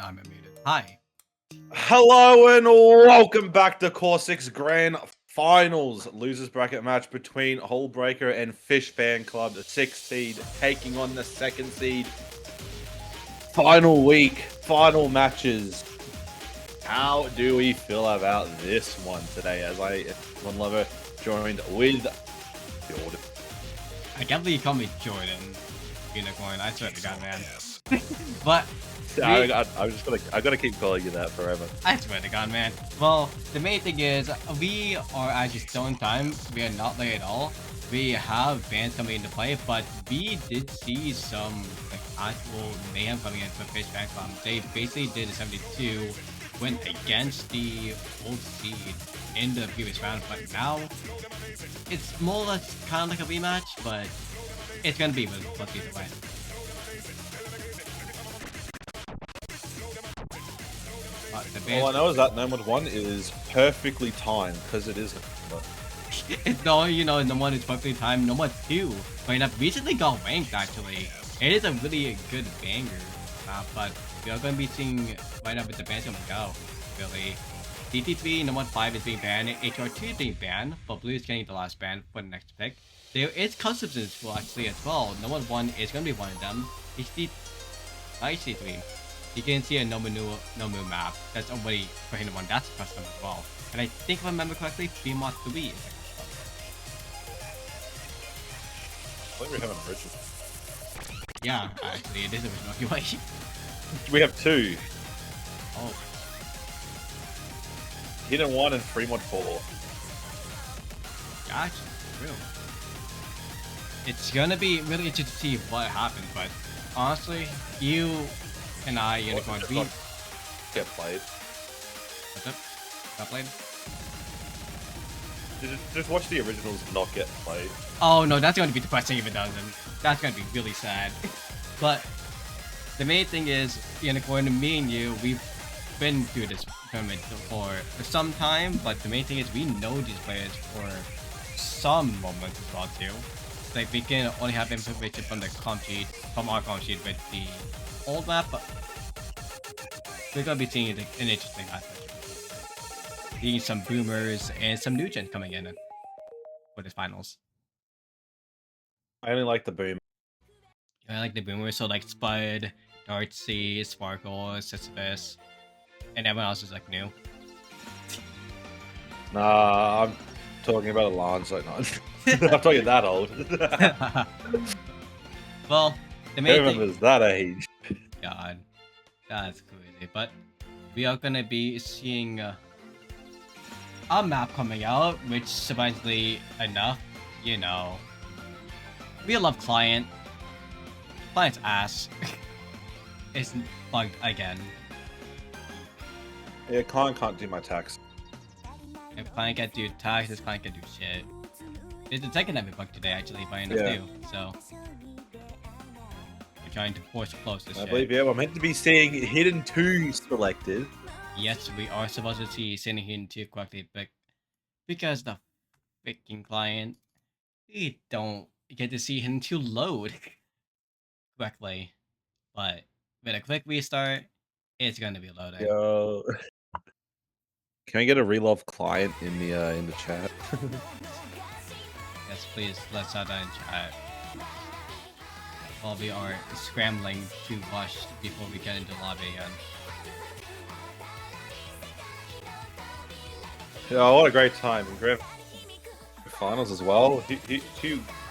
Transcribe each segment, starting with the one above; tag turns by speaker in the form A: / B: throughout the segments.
A: I'm unmuted. Hi.
B: Hello and welcome back to Core 6 Grand Finals. Losers bracket match between Hullbreaker and Fish Fan Club, the 6th seed, taking on the 2nd seed. Final week, final matches. How do we feel about this one today? As one lover joined with Jordan.
A: I can't believe you call me Jordan Unicorn. I swear to God, man. But
B: I gotta keep calling you that forever.
A: I swear to God, man. Well, the main thing is we are actually still in time. We are not late at all. We have bands coming into play, but we did see some actual mayhem coming in from Fish Fan Club. They basically did a 72 win against the old seed in the previous round, but now it's more or less kind of like a rematch, but it's gonna be really close either way.
B: All I know is that number 1 is perfectly timed because it is.
A: No, number 1 is perfectly timed. Number 2 might have recently got ranked actually. It is a really good banger, but we are going to be seeing right now with the bans coming go. Really, DT3 number 5 is being banned. HR2 is being banned, but Blue is getting the last ban for the next pick. There is customs in school actually as well. Number 1 is going to be one of them. HC3. You can see a no move map that's already for him one. That's custom as well. And I think if I remember correctly, BMOD 3 is a custom.
B: I think we have an original.
A: Yeah, actually, it is original UI.
B: We have 2.
A: Oh.
B: Hidden 1 and Fremont 4.
A: Gotcha. Real. It's gonna be really interesting to see what happens, but honestly, you and I, Unicorn, we
B: get played.
A: What's up? Got played?
B: Just watch the originals not get played.
A: Oh no, that's going to be depressing if it doesn't. That's going to be really sad. But the main thing is, Unicorn, me and you, we've been through this tournament for some time, but the main thing is we know these players for some moments as well too. Like we can only have information from the comp sheet, from our comp sheet with the old map, but we're gonna be seeing an interesting aspect. Seeing some boomers and some new gen coming in for the finals.
B: I only like the boom.
A: I like the boomers, so like Spud, Dartsy, Sparkle, Sisyphus, and everyone else is like new.
B: Nah, I'm talking about Alonso. No, I'm talking that old.
A: Well, the main thing
B: is that age.
A: God, that's crazy. But we are gonna be seeing a map coming out, which surprisingly enough, we love client. Client's ass is bugged again.
B: Yeah, client can't do my tax.
A: If client can't do tax, this client can do shit. It's the second time we bugged today actually, by enough too. So we're trying to force close this shit.
B: I believe we're meant to be seeing Hidden 2 selected.
A: Yes, we are supposed to see sending Hidden 2 correctly, but because the freaking client, we don't get to see Hidden 2 load correctly. But with a quick restart, it's gonna be loading.
B: Yo. Can I get a relove client in the chat?
A: Yes, please, let's have that in chat. While we are scrambling to rush before we get into lobby again.
B: Yeah, what a great time in grand finals as well. You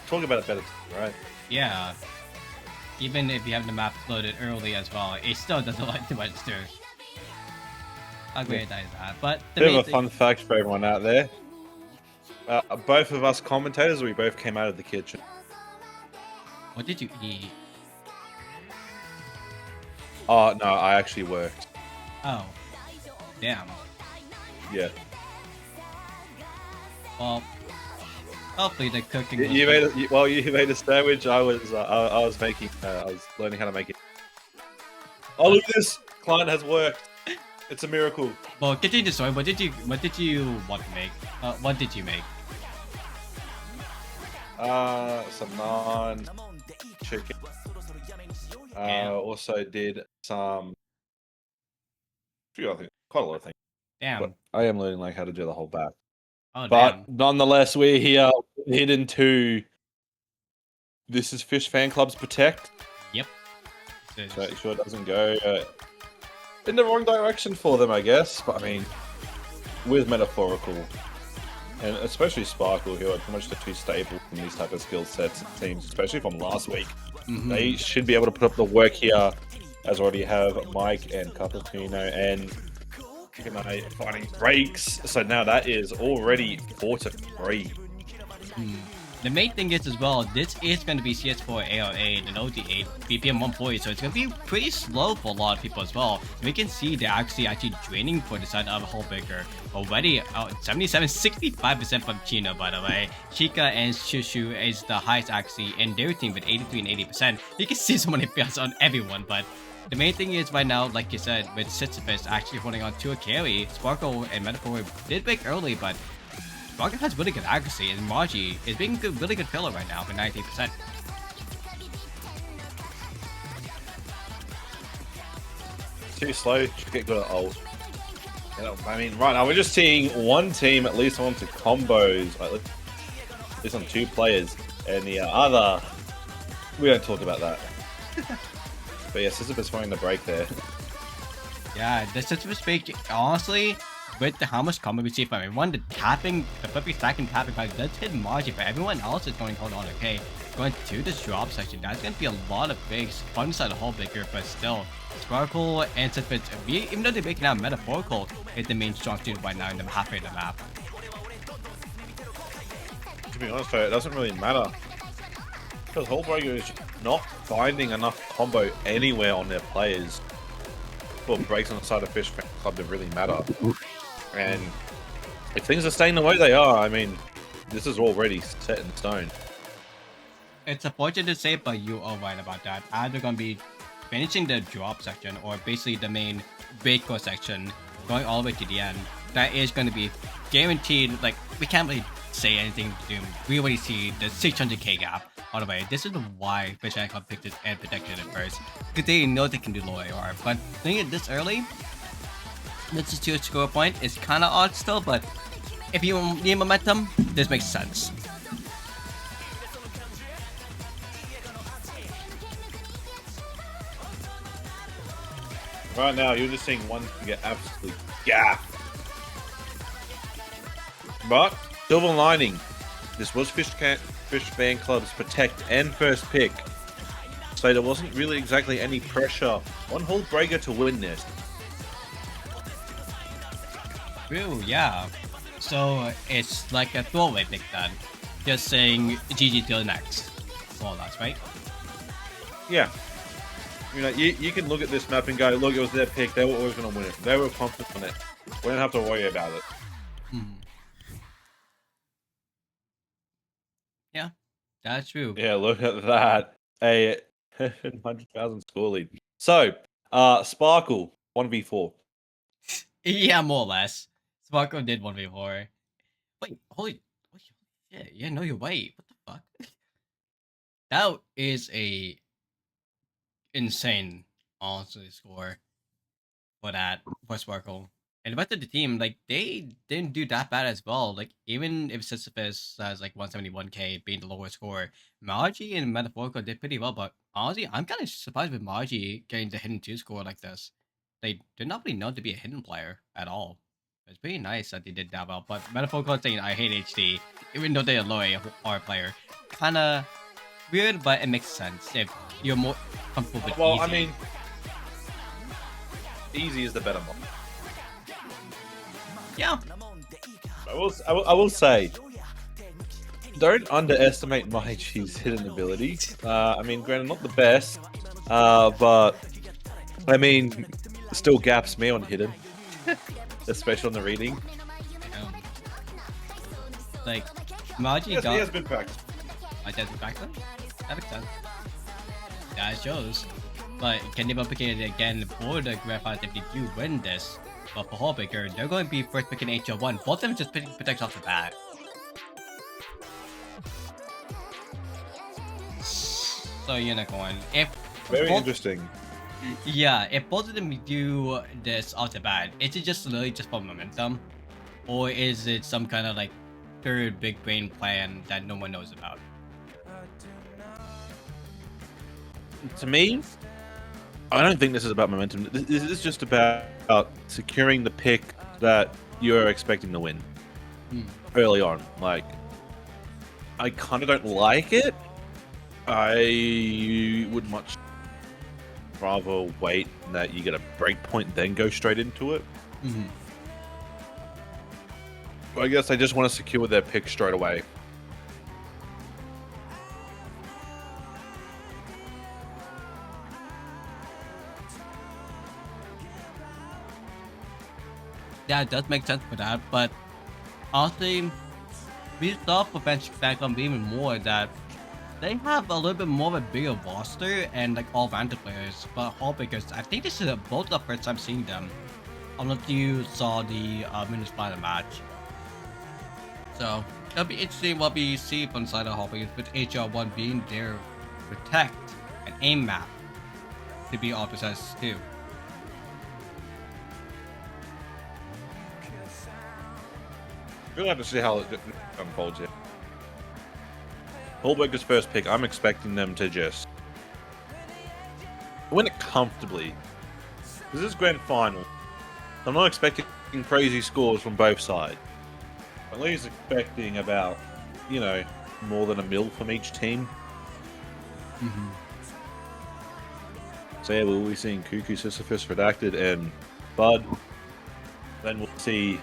B: talk about it better, right?
A: Yeah. Even if you have the map loaded early as well, it still doesn't like to register. How great that is that. But the
B: bit of a fun fact for everyone out there. Both of us commentators, we both came out of the kitchen.
A: What did you eat?
B: Oh, no, I actually worked.
A: Oh. Damn.
B: Yeah.
A: Well, hopefully the cooking was
B: you made a sandwich. I was making. I was learning how to make it. Oh, look at this! Client has worked. It's a miracle.
A: Well, continue the story. What did you want to make? What did you make?
B: Some naan, chicken. Also did some few other things, quite a lot of things.
A: Damn.
B: But I am learning like how to do the whole back.
A: Oh,
B: But
A: damn.
B: nonetheless, we're here hidden to. This is Fish Fan Club's Protect.
A: Yep.
B: So it sure doesn't go in the wrong direction for them, I guess. But I mean, with Metaphorical, and especially Sparkle, who are pretty much the two staples in these type of skill sets teams, especially from last week, they should be able to put up the work here, as already have Mike and Cappuccino and Kanai finding breaks. So now that is already 4-3.
A: The main thing is as well, this is going to be CS4 AR8 and OD8 BPM 140, so it's going to be pretty slow for a lot of people as well. We can see they're actually draining for the side of Hullbreaker. Already out 65% from Chino, by the way. Chica and Shushu is the highest actually in their team with 83 and 80%. You can see so many fails on everyone, but the main thing is right now, like you said, with Sisyphus actually holding on to a carry, Sparkle and Metaphor did break early, but Sparkle has really good accuracy, and Margie is being a really good filler right now for 90%.
B: Too slow to get good at ult. I mean, right now we're just seeing one team at least onto combos, like at least on 2 players, and the other, we don't talk about that. But yeah, Sisyphus finding the break there.
A: Yeah, the Sisyphus break, honestly, with how much combo we see from everyone, the tapping, the perfect stack and tapping power does hit Margie, but everyone else is going, hold on, okay, going to this drop section, that's going to be a lot of bigs on the side of Hullbreaker, but still, Sparkle and Sisyphus, even though they're making out Metaphorical, is the main strong suit right now in the halfway of the map.
B: To be honest though, it doesn't really matter. Because Hullbreaker is not finding enough combo anywhere on their players for breaks on the side of Fish Fan Club to really matter. And if things are staying the way they are, I mean, this is already set in stone.
A: It's unfortunate to say, but you are right about that. Either going to be finishing the drop section or basically the main bait core section, going all the way to the end. That is going to be guaranteed. Like, we can't really say anything to do. We already see the 600k gap. By the way, this is why Fish Fan Club picked it and protected it first, because they know they can do low AR. But doing it this early, this is to a score point, is kind of odd still, but if you need momentum, this makes sense.
B: Right now, you're just seeing one get absolutely gaffed. But, silver lining, this was Fish Fan Club's Protect and first pick. So there wasn't really exactly any pressure on Hullbreaker to win this.
A: True, yeah. So it's like a throwaway pick then. Just saying GG till next. More or less, right?
B: Yeah. You know, you can look at this map and go, look, it was their pick. They were always going to win it. They were confident on it. We don't have to worry about it.
A: Yeah, that's true.
B: Yeah, look at that. A 100,000 score lead. So, Sparkle, 1v4.
A: Yeah, more or less. Sparkle did 1v4. Wait, holy shit. Yeah, no, you're right. What the fuck? That is a insane, honestly, score for Sparkle. And the rest of the team, like, they didn't do that bad as well. Like, even if Sisyphus has like 171k being the lower score, Margie and Metaphorical did pretty well. But honestly, I'm kind of surprised with Margie getting the hidden 2 score like this. They did not really known to be a hidden player at all. It's pretty nice that they did that well. But Metaphorical saying I hate HD, even though they're a low AR player, kind of weird, but it makes sense if you're more comfortable with
B: Well,
A: easy.
B: I mean, easy is the better mod.
A: Yeah.
B: I will say, don't underestimate Maichi's hidden ability. I mean, granted, not the best, but I mean, still gaps me on hidden, especially on the reading.
A: Like, Margie
B: Yes,
A: got...
B: he has been practiced.
A: Like, that's back then? That makes sense. Yeah, it shows. But can they replicate it again for the Grand Finals if they do win this? But for Hullbreaker, they're going to be first picking HL1. Both of them just picking protects off the bat. So, Unicorn, if...
B: Very
A: both...
B: interesting.
A: Yeah, if both of them do this off the bat, is it just literally just for momentum? Or is it some kind of like third big brain plan that no one knows about?
B: To me, I don't think this is about momentum. This is just about securing the pick that you're expecting to win
A: Hmm.
B: early on. Like, I kind of don't like it. I would much rather wait that you get a break point, then go straight into it.
A: Mhm.
B: I guess I just want to secure their pick straight away.
A: Yeah, it does make sense for that, but honestly, we saw for FanClub even more that they have a little bit more of a bigger roster and like all-rounded players, but Hullbreakers, I think this is both the first time seeing them. Unless you saw the Minus Final match. So it'll be interesting what we see from side of Hullbreakers with HR1 being their protect and aim map to be all precise too.
B: We'll have to see how it unfolds here. Hullbreaker's first pick, I'm expecting them to just win it comfortably. This is grand final. I'm not expecting crazy scores from both sides. I'm at least expecting about, more than a mil from each team.
A: Mm-hmm.
B: So yeah, we'll be seeing Cuckoo, Sisyphus, Redacted, and Bud. Then we'll see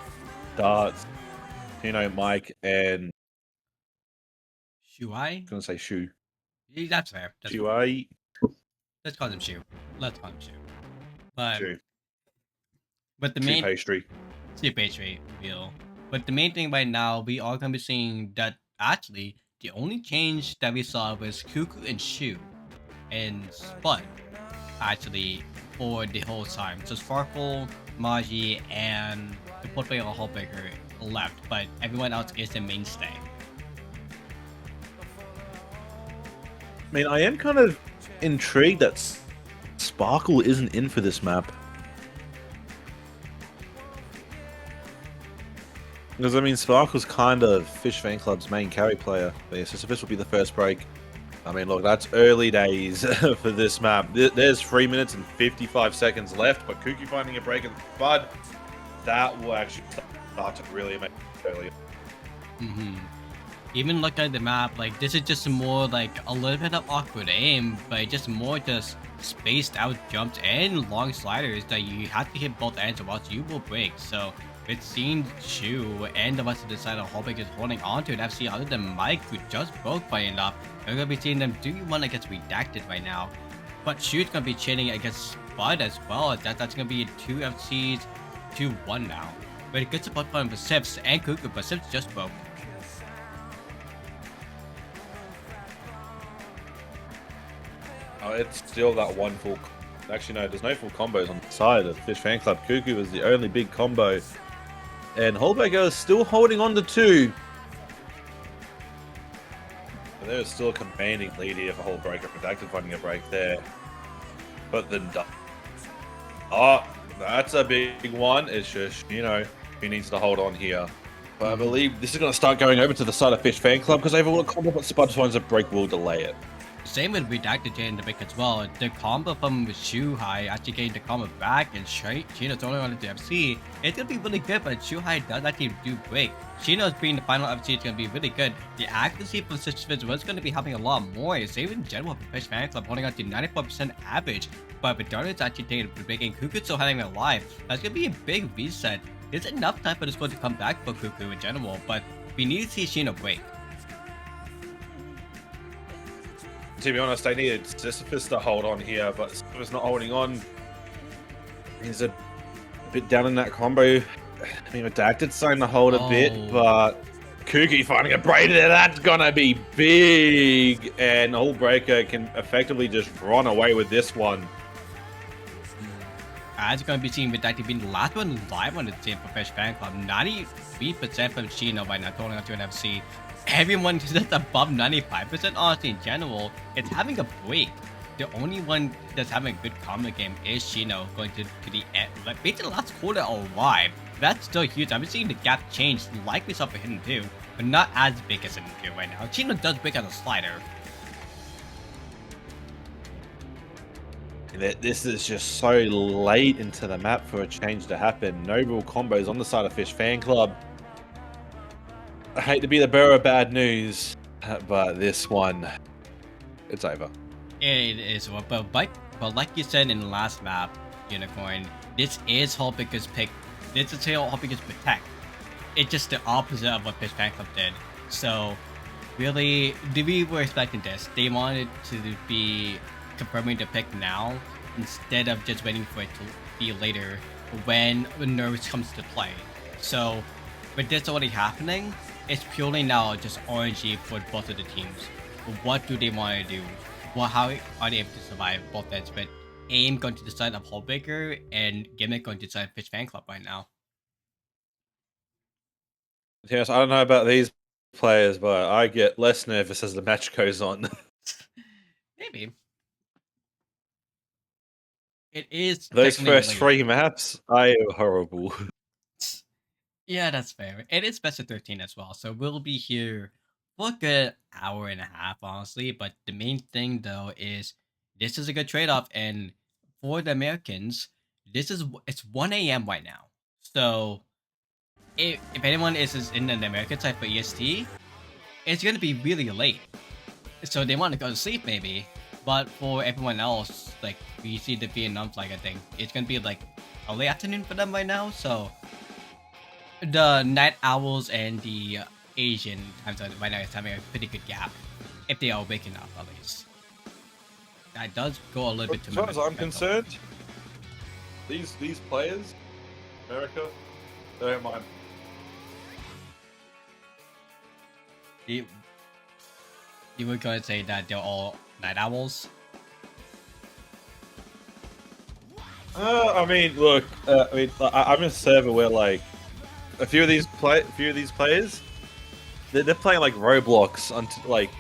B: Darts, Mike, and
A: Shuai?
B: I'm gonna say Shu.
A: Yeah, that's fair. That's fair.
B: Shuai.
A: Let's call him Shu. Let's call him Shu. But
B: Shu.
A: but the
B: Shu
A: main
B: pastry.
A: pastry real. But the main thing right now, we are gonna be seeing that actually the only change that we saw was Cuckoo and Shu and Spud actually for the whole time. So Sparkle, Maji, and the portfolio of Hullbreaker left, but everyone else is the mainstay.
B: I mean, I am kind of intrigued that Sparkle isn't in for this map. Because, I mean, Sparkle's kind of Fish FanClub's main carry player. But yeah, Sisyphus will be the first break. I mean, look, that's early days for this map. There's 3 minutes and 55 seconds left, but Kuki finding a break in Bud, that will actually start to really make it early.
A: Mm-hmm. Even looking at the map, like this is just more like a little bit of awkward aim, but just more just spaced out jumps and long sliders that you have to hit both ends or else you will break. So it seems Shu and the rest of the side of Hullbreaker is holding on to an FC other than Mike, who just broke by enough. We're gonna be seeing them do one against Redacted right now. But Shu's gonna be chaining against Bud as well. That's gonna be 2 FCs, 2-1 now. But good support from Sips and Cuckoo, but Sips just broke.
B: Oh, it's still that one full... Actually, no, there's no full combos on the side of Fish FanClub. Cuckoo is the only big combo. And Hullbreaker is still holding on to 2. But there is still a commanding lead here for Hullbreaker. Redacted finding a break there. But then... Oh, that's a big one. It's just, he needs to hold on here. But I believe this is going to start going over to the side of Fish FanClub because they've all combo, but Spud finds a break will delay it.
A: Same with Redacted getting the pick as well. The combo from Shu Hai actually getting the combo back and Shino's only on the FC. It's gonna be really good, but Shu Hai does actually do great. Shino's being the final FC is gonna be really good. The accuracy from Sisyphus was gonna be helping a lot more. Same in general for Fish FanClub holding on to 94% average. But Bedard's actually taking the break and Cuckoo's still having it live. That's gonna be a big reset. There's enough time for this one to come back for Cuckoo in general, but we need to see Shino break.
B: To be honest, I needed Sisyphus to hold on here, but Sisyphus not holding on. He's a bit down in that combo. I mean, Redacted's starting to hold a bit, but Kuki finding a break there, that's gonna be big. And Hullbreaker can effectively just run away with this one.
A: As you're going to be seeing Redacted being the last one live on the team for Fish FanClub, 93% from Shino right now, holding on to an FC. Everyone is just above 95%, honestly, in general. It's having a break. the only one that's having a good combo game is Shino going to the end, like basically the last quarter alive. That's still huge. I'm seeing the gap change, like we saw for Hidden 2, but not as big as Hidden 2 right now. Shino does break on a slider.
B: This is just so late into the map for a change to happen. No real combos on the side of Fish Fan Club. I hate to be the bearer of bad news, but this one, it's over.
A: It is, but like you said in the last map, Unicorn, this is Hullbreaker's pick. This is Hullbreaker's protect. It's just the opposite of what Fish Fan Club did. So, really, we were expecting this. They wanted to be confirming the pick now instead of just waiting for it to be later when nerves comes to play. So, with this already happening, it's purely now just RNG for both of the teams. What do they want to do? Well, how are they able to survive both ends? But AIM going to the side of Hullbreaker and Gimmick going to the side of Fish Fan Club right now.
B: Yes, I don't know about these players, but I get less nervous as the match goes on.
A: Maybe. It is
B: Those first
A: later.
B: 3 maps are horrible.
A: Yeah, that's fair. It is best of 13 as well, so we'll be here for a good hour and a half, honestly. But the main thing, though, is this is a good trade-off, and for the Americans, it's 1 a.m. right now. So if anyone is in the American side for EST, it's gonna be really late. So they want to go to sleep maybe, but for everyone else, like we see the Vietnam flag, I think it's gonna be like early afternoon for them right now. So the night owls and the Asian time zone right now is having a pretty good gap if they are waking up at least. That does go a little bit too much.
B: As far as I'm concerned, these players, America, they don't mind.
A: You were going to say that they're all night owls?
B: I mean, look, I'm in a server where like a few of these players, they're playing like Roblox until like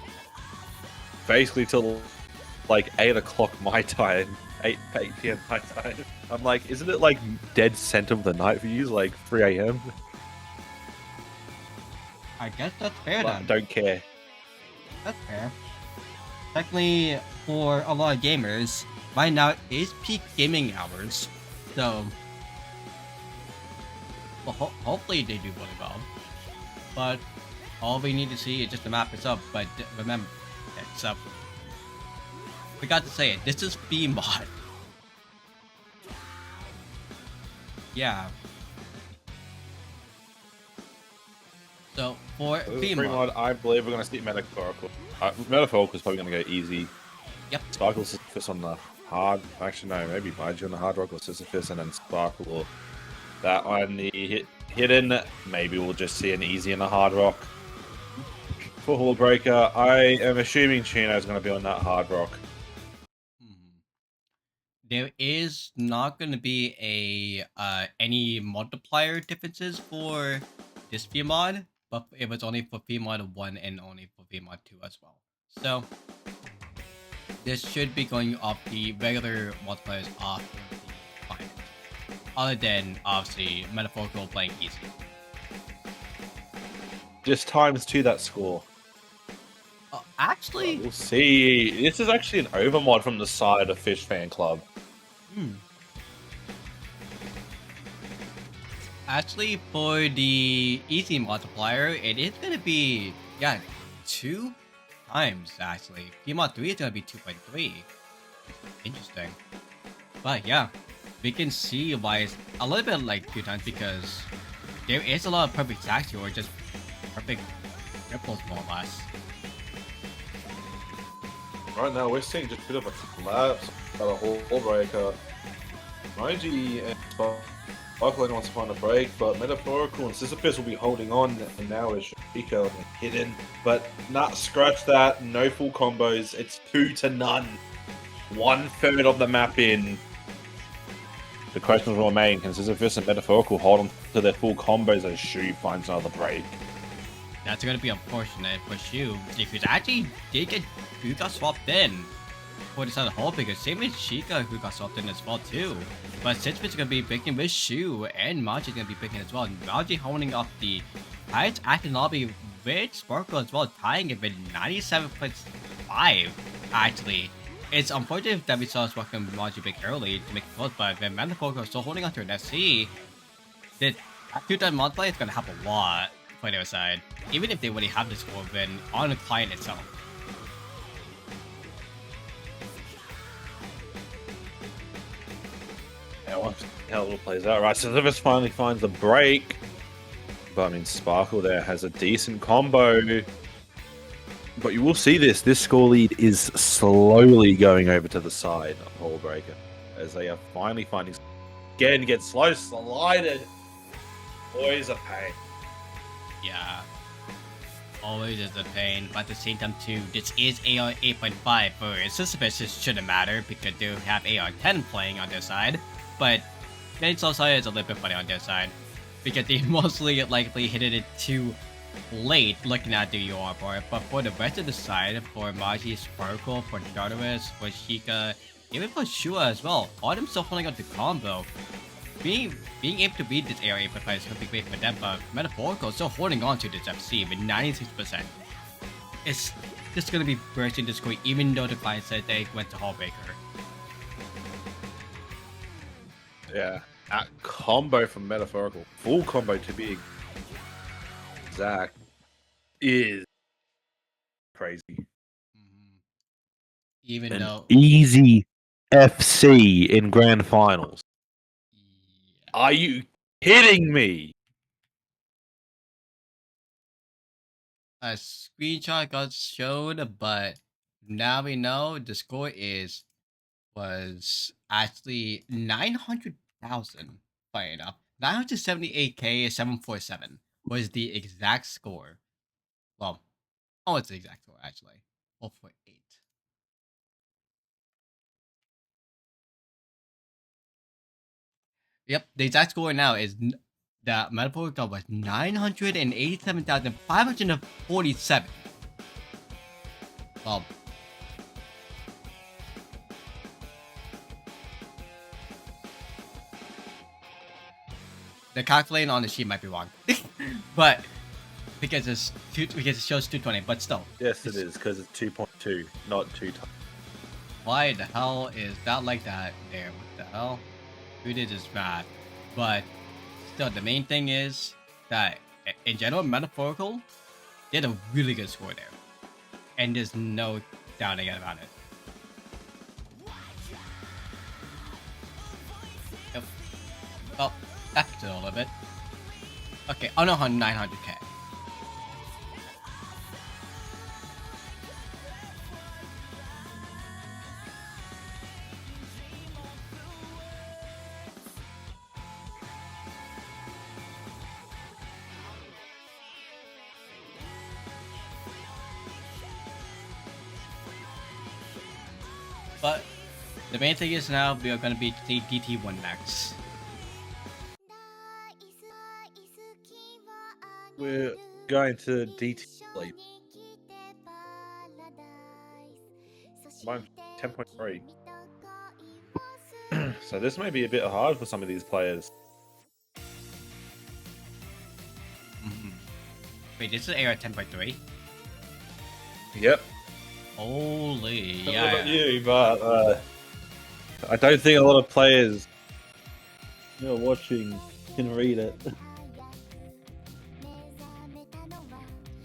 B: basically till like 8 o'clock my time, 8 p.m. my time. I'm like, isn't it like dead center of the night for you, like 3 a.m.?
A: I guess that's fair
B: Well,
A: then.
B: don't care.
A: That's fair. Technically, for a lot of gamers, right now is peak gaming hours, so well, hopefully they do really well. But all we need to see is just the map itself. But remember, so forgot to say it. This is B mod. Yeah. So for B mod,
B: I believe we're going to see Metaphorical. Metaphorical is probably going to go easy.
A: Yep.
B: Sparkle Sisyphus on the hard. Actually, no, maybe Baiju on the hard rock or Sisyphus, and then Sparkle or that on the hidden. Maybe we'll just see an easy on the hard rock. For Hullbreaker, I am assuming Chino is going to be on that hard rock.
A: There is not going to be a any multiplier differences for this VMod, but it was only for VMod 1 and only for VMod 2 as well. So this should be going off the regular multipliers off the client, other than obviously Metaphorical playing easy.
B: Just times 2 that score.
A: Actually,
B: we'll see. This is actually an overmod from the side of Fish Fan Club.
A: Actually, for the easy multiplier, it is going to be, 2 times, actually. VMod 3 is going to be 2.3. Interesting. But yeah, we can see why it's a little bit like 2 times, because there is a lot of perfect stacks here, or just perfect triples, more or less.
B: Right now, we're seeing just a bit of a collapse out of Hullbreaker. Moji and Sparkle wants to find a break, but Metaphorical and Sisyphus will be holding on, and now it's Chico and hidden. But not scratch that, no full combos, it's 2-0. 1/3 of the map in. The question will remain, can Sisyphus and Metaphorical hold on to their full combos as Shu finds another break?
A: That's going to be unfortunate for Shu, because actually got swapped in. for the side of Hullbreaker. Same with Sheikah, who got swapped in as well too. But Sitchman's gonna be picking with Shu, and Maji's gonna be picking as well. Maji holding up the highest active lobby with Sparkle as well, tying it with 97.5 actually. It's unfortunate that we saw Sparkle and Maji pick early to make it close, but when Metaphorical is still holding on to an SC, the 2-time multiplier is gonna help a lot for their side, even if they already have the score win on the client itself.
B: Yeah, we'll see how it all plays out. Right, so Zivus finally finds the break. But I mean, Sparkle there has a decent combo. But you will see this score lead is slowly going over to the side of Hullbreaker. As they are finally finding... Again, get slow slided. Always a pain.
A: Yeah. Always is a pain, but at the same time too, this is AR 8.5 for Sisyphus shouldn't matter because they have AR 10 playing on their side, but Nate's also is a little bit funny on their side because they mostly likely hit it too late looking at the UR bar, but for the rest of the side, for Maji, Sparkle, for Dardaris, for Sheikah, even for Shua as well, all of them still holding up the combo. Being able to beat this AR 8.5 is going to be great for them, but Metaphorical is still holding on to this FC with 96%. It's just going to be bursting the score even though the client said they went to Hullbreaker.
B: Yeah, that combo from Metaphorical, full combo to be exact, is crazy.
A: Even though...
B: Easy FC in grand finals.
A: Yeah.
B: Are you kidding me?
A: A screenshot got showed, but now we know the score was actually 900,000. Funny enough, 978k 747 was the exact score. Well, oh, it's the exact score actually. 448. Yep, the exact score now is that Metaphorical was 987,547. Well, the calculating on the sheet might be wrong, but because it shows 220, but still.
B: Yes, it is because it's 2.2, not 2 times.
A: Why the hell is that like that there? What the hell? Who did this math? But still, the main thing is that in general, Metaphorical did a really good score there, and there's no doubting about it. Yep. Well, that's a little bit. Okay, oh no, 900k. But the main thing is now we are going to be DT1 max.
B: We're going to DT sleep. Mine's 10.3. So this may be a bit hard for some of these players.
A: Wait, this is AR 10.3?
B: Yep.
A: Holy,
B: I don't know
A: yeah.
B: about you, but I don't think a lot of players watching can read it.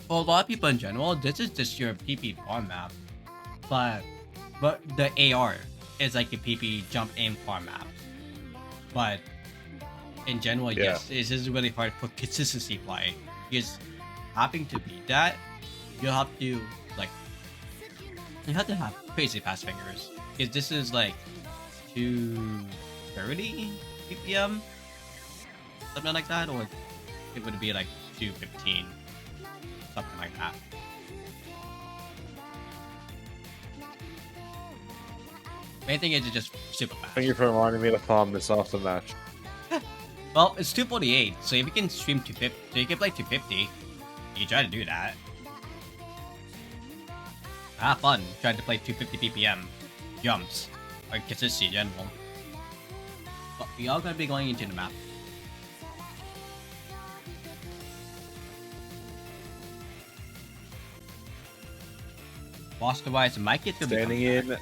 A: For a lot of people in general, this is just your PP farm map. But the AR is like the PP jump in farm map. But in general, yes, this is really hard for consistency play. Because having to beat that, you'll have to have crazy fast fingers. Because this is like 230 BPM, something like that, or it would be like 215, something like that. Main thing is it's just super fast.
B: Thank you for reminding me to farm this after match.
A: Well, it's 248, so if you can stream 250, so you can play 250, you can try to do that. Have fun trying to play 250 BPM. jumps or consistency in general. But we are going to be going into the map. Roster wise, Mike is going to be
B: standing in.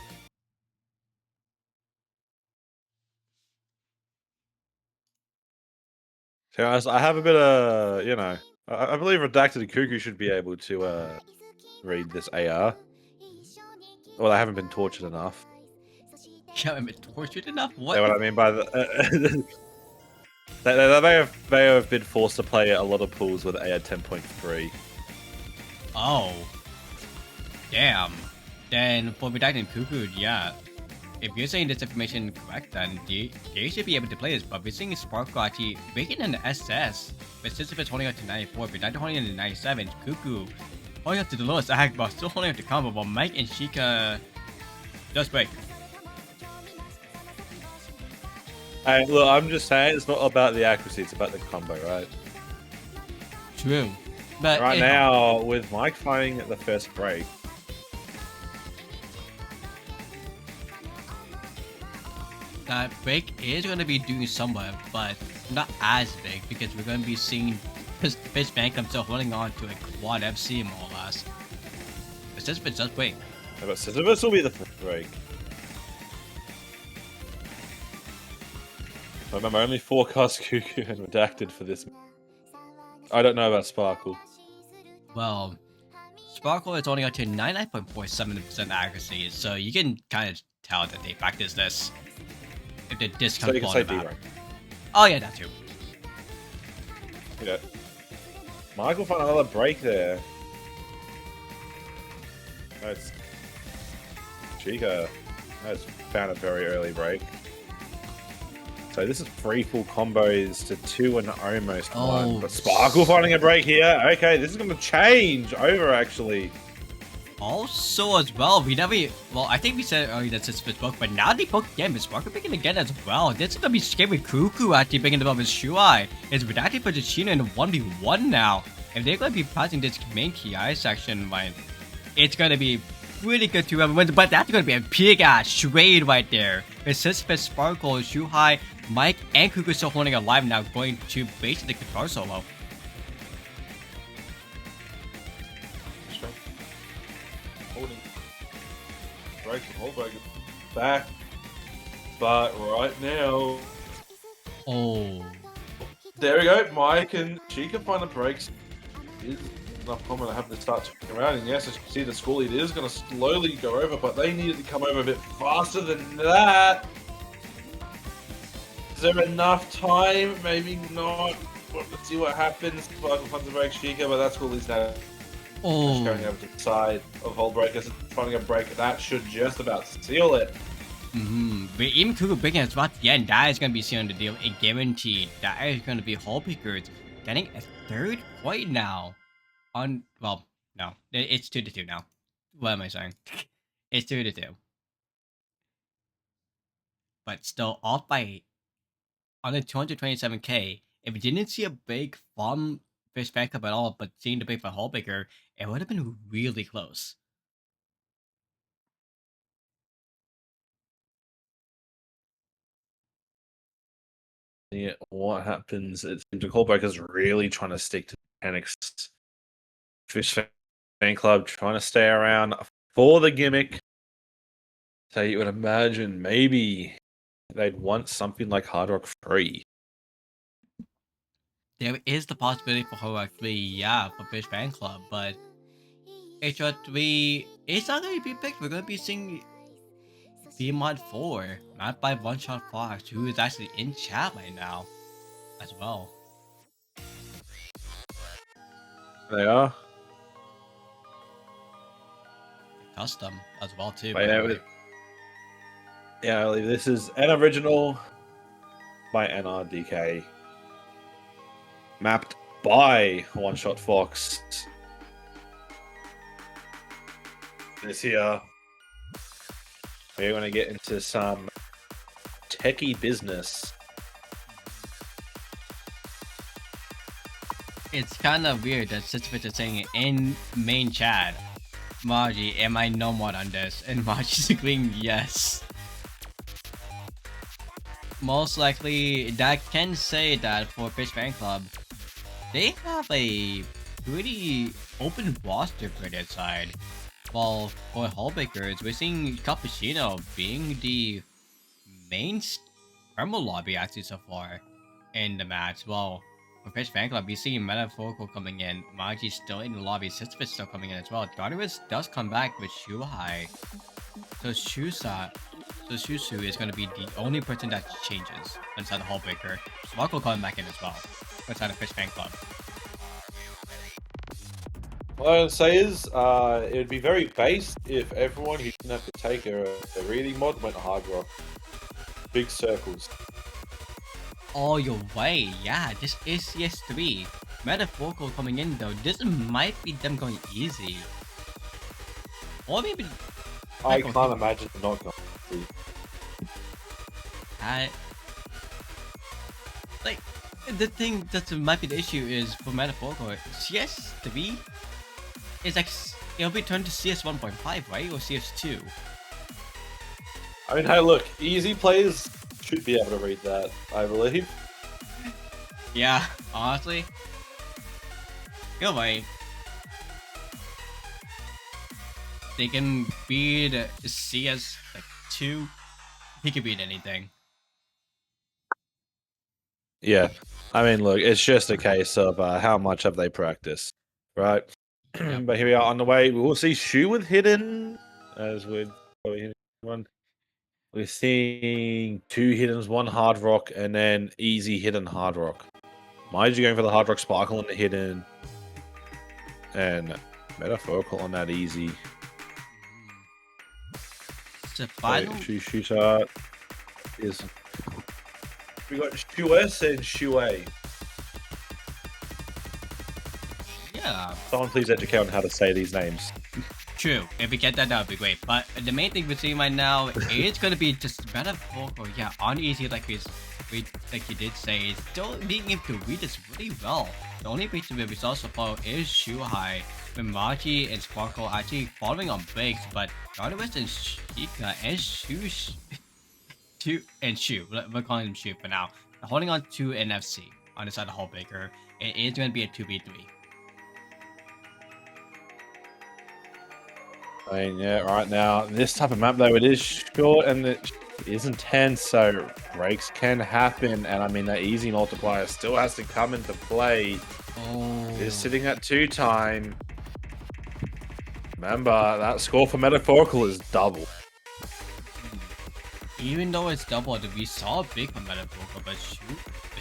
B: So I have a bit of, you know, I believe Redacted Cuckoo should be able to read this AR. Well, I haven't been tortured enough.
A: You haven't been tortured enough? What?
B: You know what I mean by the... they may have been forced to play a lot of pools with AR 10.3.
A: Oh. Damn. Then for Redacted Cuckoo, yeah. If you're saying this information correct, then they should be able to play this, but we're seeing Sparkle actually breaking in the SS. But since if it's holding up to 94, but not holding up to 97, Cuckoo holding up to the lowest act, but still holding up to combo, while Mike and Sheikah just break.
B: Hey, look, I'm just saying it's not about the accuracy, it's about the combo, right?
A: True. But
B: right now, with Mike finding the first break,
A: that break is going to be doing somewhat, but not as big because we're going to be seeing Fish FanClub still holding on to a quad FC more or less. But Sisyphus does break.
B: but Sisyphus will be the first break. Remember, I only forecast Cuckoo and Redacted for this. I don't know about Sparkle.
A: Well, Sparkle is only up to 99.47% accuracy, so you can kind of tell that they practice this. If the disc
B: So
A: comes
B: you can
A: on
B: say
A: the
B: B
A: map.
B: rank.
A: Oh yeah, that too.
B: Yeah. Mike will find another break there. That's Chica has found a very early break. So this is 3 full combos to 2 and almost 1. But Sparkle finding a break here. Okay, this is going to change over actually.
A: Also as well, I think we said earlier that Sisyphus broke, but now they broke again, but Sparkle picking again as well. This is gonna be scary. Cuckoo actually picking above his Shuai. It's Redacted for Chino in a 1v1 now. If they're gonna be passing this main TI section, right, it's gonna be really good to everyone, but that's gonna be a big ass trade right there. With Sisyphus, Sparkle, Shuhai, Mike, and Cuckoo still holding alive now, going to basically the guitar solo.
B: Holding break from Hullbreaker back, but right now, there we go. Mike and Chica find the breaks. Is enough common to have to start turning around, and yes, as you can see, the school lead is going to slowly go over, but they needed to come over a bit faster than that. Is there enough time? Maybe not. Let's see what happens. Sparkle finds the break, Chica, but that's cool. He's now going over to the side of Hullbreaker, finding a break that should just about seal it.
A: But even Cuckoo breaking at spot, yeah, that is going to be sealing the deal. A guaranteed. That is going to be Hullbreaker getting a 3rd point now. Well, no, it's 2-2 now. What am I saying? It's 2-2. But still off by under 227k. If we didn't see a break from Fish FanClub at all, but seeing the break for Hullbreaker, it would have been really close.
B: Yeah, what happens? It seems like Hullbreaker's really trying to stick to the mechanics. Fish FanClub trying to stay around for the gimmick. So you would imagine maybe they'd want something like Hard Rock 3.
A: There is the possibility for Hard Rock 3, yeah, for Fish FanClub, but HR3 is not going to be picked. We're going to be seeing VMod 4, not by One Shot Fox, who is actually in chat right now as well.
B: They are.
A: Custom as well, too.
B: Yeah, this is an original by NRDK. Mapped by One Shot Fox. This here, we're going to get into some techie business.
A: It's kind of weird that Sisyphus is saying it in main chat Margie, am I no mod on this? And Margie's agreeing yes. Most likely, that can say that for Fish Fan Club, they have a pretty open roster for their side. While for Hullbreakers, we're seeing Cappuccino being the main Thermal lobby actually so far in the match. Well, for Fish Fan Club, you see Metaphorical coming in, Magi still in the lobby, Sisyphus still coming in as well. Dardarus does come back with Shuhai. So Shushu is going to be the only person that changes inside the Hullbreaker. Sparkle coming back in as well inside the Fish Fan Club.
B: What I would say is, it would be very based if everyone who didn't have to take a reading mod went hard rock. Big circles.
A: Oh, you're right. Yeah, this is CS3. Metaphorical coming in though. This might be them going easy. Or maybe...
B: I can't imagine them not going easy.
A: Like, the thing that might be the issue is for Metaphorical, CS3 is like... It'll be turned to CS1.5, right? Or CS2?
B: I mean, hey, look, easy players should be able to read that, I believe.
A: Yeah, honestly. You're right. They can beat CS like 2. He can beat anything.
B: Yeah, I mean, look, it's just a case of how much have they practiced, right?
A: Yep.
B: But here we are on the way. We'll see Shu with hidden, as we're probably hitting one. We're seeing 2 hiddens, 1 hard rock, and then easy hidden hard rock. Mind you, going for the hard rock sparkle on the hidden, and Metaphorical on that easy.
A: The final...
B: Shu shot is... We got Shu S and Shu A.
A: Yeah.
B: Someone please educate on how to say these names.
A: True. If we get that, that would be great. But the main thing we're seeing right now is going to be just Metaphorical. Yeah, on easy, like you did say, is still being able to read this really well. The only piece of the results so far is Shuhai, with Magi and Sparkle actually following on breaks, but Dardarus and Sheikah and Shu, we're calling him Shu for now, holding on to NFC on the side of Hullbreaker. It is going to be a 2v3.
B: I mean, yeah, right now, this type of map, though, it is short and it is intense, so breaks can happen. And I mean, that easy multiplier still has to come into play.
A: Oh.
B: It's sitting at 2 time. Remember, that score for Metaphorical is double.
A: Even though it's doubled, we saw a big from Metaphorical, but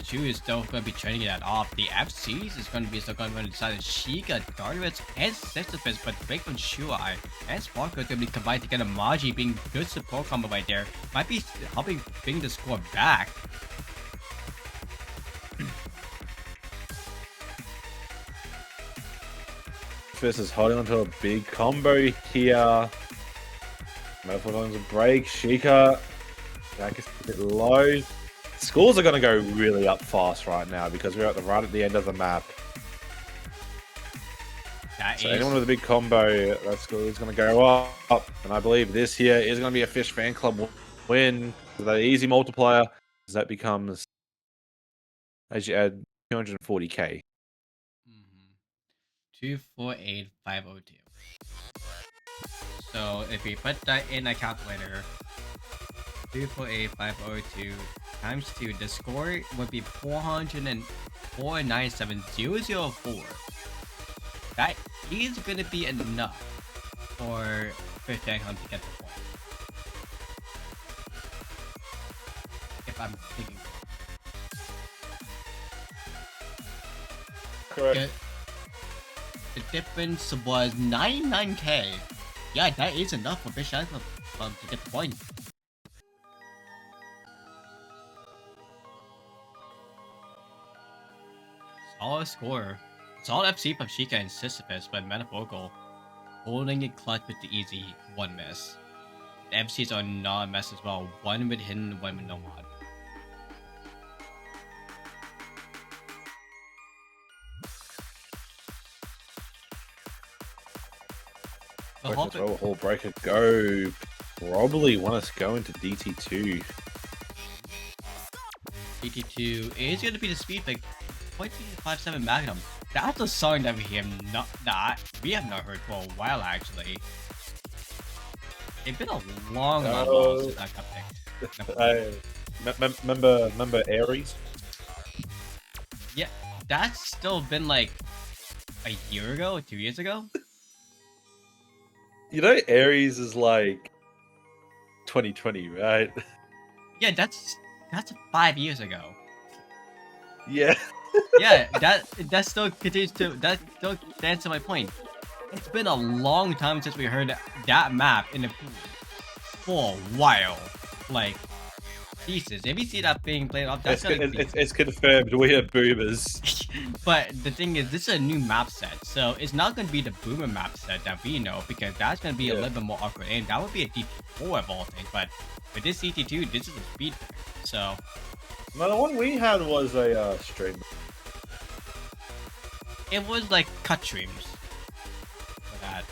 A: Shu is still going to be trading that off. The FCs is going to be still going to decide Sheikah, Dardarus, and Sisyphus, but break from Shuai and Sparkle is going to be combined together. Magi being good support combo right there. Might be helping bring the score back.
B: This is holding onto a big combo here. Metaphorical's a break. Sheikah, back is a bit low. Scores are going to go really up fast right now because we're right at the end of the map. So anyone with a big combo, that score is going to go up. And I believe this here is going to be a Fish Fan Club win. The easy multiplier, that becomes, as you add 240k.
A: 248502. So if we put that in a calculator, 248502 times 2, the score would be 404,97004. That is going to be enough for Fish Fan Club to get the point. If I'm thinking
B: Correct.
A: The difference was 99k. Yeah, that is enough for Fish Fan Club to get the point. Solid score. Solid FC from Sheikah and Sisyphus, but Metaphorical holding it clutch with the easy 1 miss. The FCs are not a mess as well. 1 with hidden, 1 with no mod. The
B: Where does Hullbreaker go? Probably want us to go into DT2.
A: DT2 is going to be the speed pick. 0.57 Magnum. That's a song that we have not heard for a while actually. It's been a long while since that got picked.
B: Remember Aries?
A: Yeah, that's still been like a year ago, 2 years ago.
B: You know, Aries is like 2020, right?
A: Yeah, that's 5 years ago.
B: Yeah.
A: Yeah, that still continues to still stands to my point. It's been a long time since we heard that map in the for a while. Like, Jesus, if you see that being played off, that's
B: it's confirmed we are boomers.
A: But the thing is, this is a new map set, so it's not going to be the boomer map set that we know, because that's going to be a little bit more awkward, and that would be a DT4 of all things. But with this DT2, this is a speed pick, so.
B: No, the one we had was a stream.
A: It was like cut streams for that.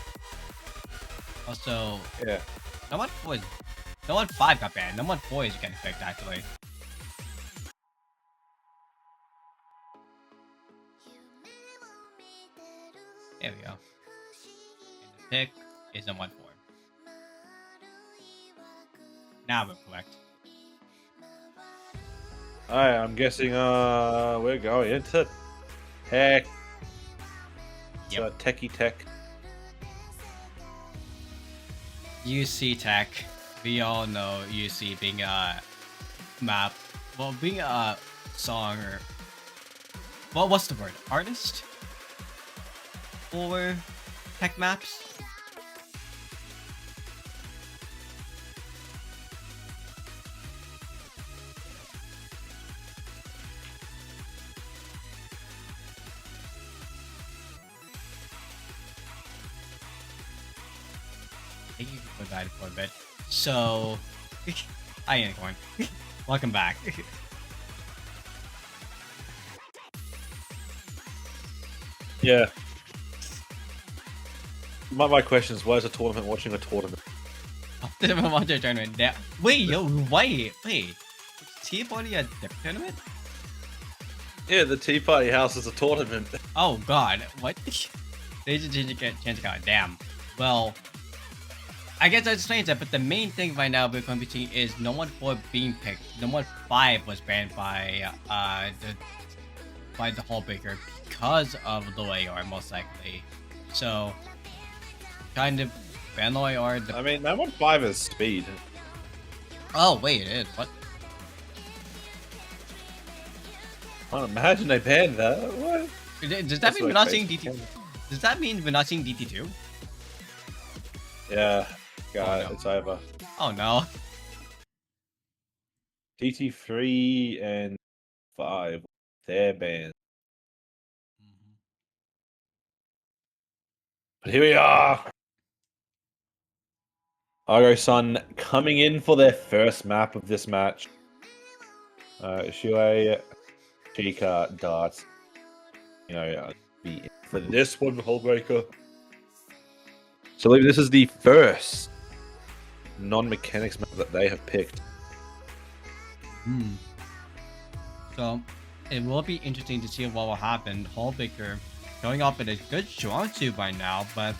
A: Also,
B: yeah.
A: No 1-5 got banned. No 1-4 is getting picked actually. There we go. And the pick is a 1-4. Now we're correct.
B: Alright, I'm guessing we're going into tech.
A: Yep.
B: Techie tech.
A: UC Tech. We all know UC being a map, well, being a song or, well, what's the word? Artist for tech maps. Thank you for that for a bit. So, hi Unicorn. Welcome back.
B: Yeah. My question is, why is a tournament watching a tournament?
A: Watch a tournament. Wait, wait. Tea Party a tournament?
B: Yeah, the Tea Party House is a tournament.
A: Oh god, what? They just change the card. Damn. Well, I guess that explains that, but the main thing right now we're going to be seeing is no 1-4 being picked. No 1-5 was banned by the Hullbreaker because of low AR, most likely. So, kind of ban low AR.
B: I mean, no 1-5 is speed.
A: Oh wait, it is. What?
B: I can't imagine they banned that. What?
A: Does that mean we're not seeing DT? Does that mean we're not seeing DT2?
B: Yeah. God,
A: Oh, no.
B: It's over.
A: Oh no.
B: DT3 and 5, they're banned. But here we are. Argo Sun coming in for their first map of this match. Shuei, Chica, Darts. You know, for this one, Hullbreaker. So I believe this is the first non-mechanics map that they have picked.
A: So it will be interesting to see what will happen. Hullbreaker going off with a good strong suit right now, but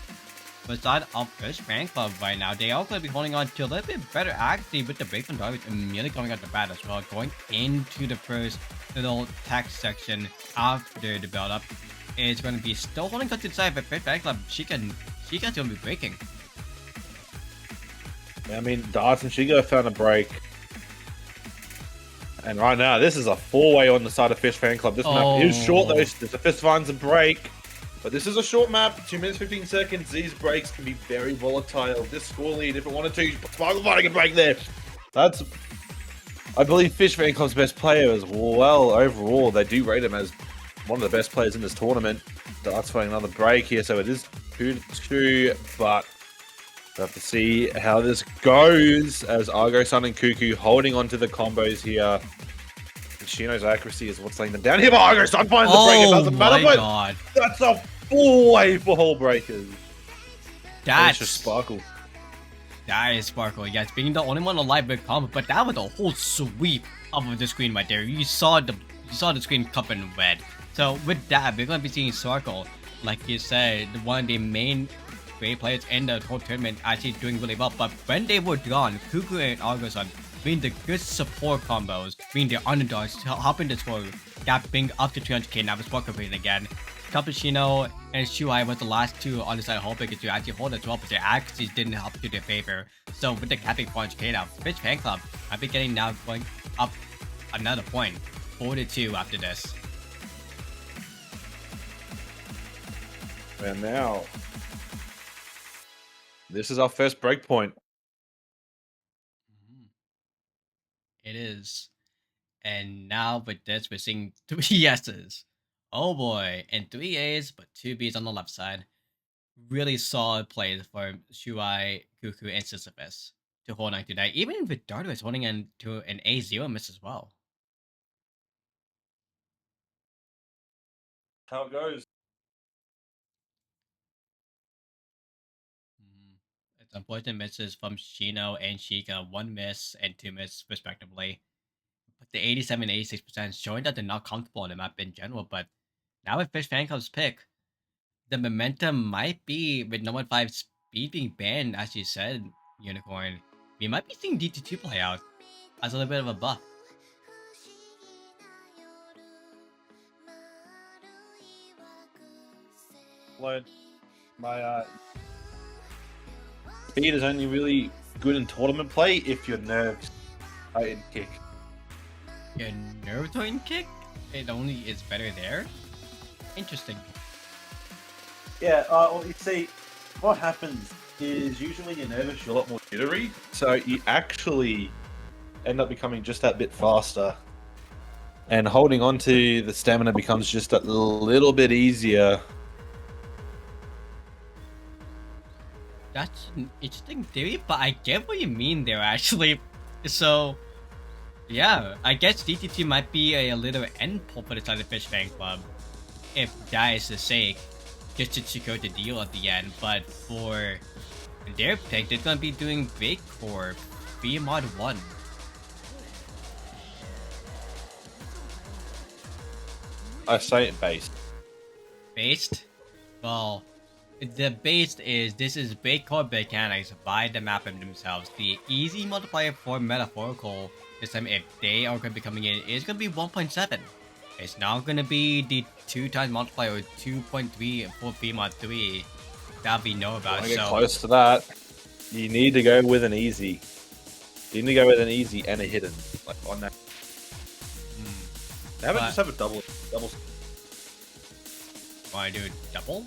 A: beside of this FanClub right now, they are going to be holding on to a little bit better actually with the break from Darvish immediately coming out the bat as well, going into the first little text section after the build up. It's going to be still holding on to the side, but FanClub, Sheikah's going to be breaking.
B: I mean, Darts and Shigo found a break. And right now, this is a 4-way on the side of Fish FanClub. This map is short though. The Fist finds a break. But this is a short map. 2 minutes, 15 seconds. These breaks can be very volatile. This score lead, if it wanted to, Sparkle finding a break there. That's, I believe, Fish FanClub's best player as well. Overall, they do rate him as one of the best players in this tournament. Darts finding another break here, so it is 2-2, but we'll have to see how this goes as Argo Sun and Cuckoo holding on to the combos here. And Shino's accuracy is what's laying them down here, but Argo Sun finds the break. It doesn't matter, but
A: God.
B: that's a 4-way for Hullbreakers. It's just
A: That's
B: Sparkle.
A: that is Sparkle. Yes, being the only one alive with combo, but that was a whole sweep of the screen right there. You saw the screen cup in red. So with that, we're gonna be seeing Sparkle, like you said, one of the main great players in the whole tournament, actually doing really well. But when they were gone, Cuckoo and Argoson being the good support combos, being the underdogs, helping the score, got being up to 300k. Now with Sparkle playing again. Cappuccino and Shuai was the last two on the side of Hullbreaker to actually hold as well, but their accuracies didn't help to their favor. So with the capping punch K now, Fish FanClub might be getting now going up another point, 4-2 after this.
B: And now, this is our first breakpoint.
A: It is. And now with this, we're seeing 3 S's. Oh boy, and 3 A's, but 2 B's on the left side. Really solid plays for Shuai, Cuckoo, and Sisyphus to hold on to that. Even with Dardo is holding into an A0 miss as well.
B: How it goes.
A: It's unfortunate misses from Shino and Sheikah, 1 miss and 2 miss respectively. But the 87-86% showing that they're not comfortable in the map in general. But now with Fish FanClub's pick, the momentum might be with No 5 speed being banned, as you said, Unicorn. We might be seeing DT2 play out as a little bit of a buff.
B: My speed is only really good in tournament play if your nerves are in kick.
A: Your nerve toin kick? It only is better there? Interesting.
B: Yeah, well, you see, what happens is usually when you're nervous, you're a lot more jittery, so you actually end up becoming just that bit faster. And holding on to the stamina becomes just a little bit easier.
A: That's an interesting theory, but I get what you mean there actually. So, yeah, I guess DT2 might be a little end pull for the side of Fish FanClub, if that is the sake, just to secure the deal at the end. But for their pick, they're gonna be doing Big Core, mod 1.
B: I say it based.
A: Based? Well, the based is, this is big core mechanics by the map themselves. The easy multiplier for metaphorical this time, if they are going to be coming in, is going to be 1.7. It's not going to be the 2 times multiplier or 2.3 for mod 3 that we know about.
B: To get close to that, you need to go with an easy. You need to go with an easy and a hidden, like on that. How about just have a double?
A: Want to do a double?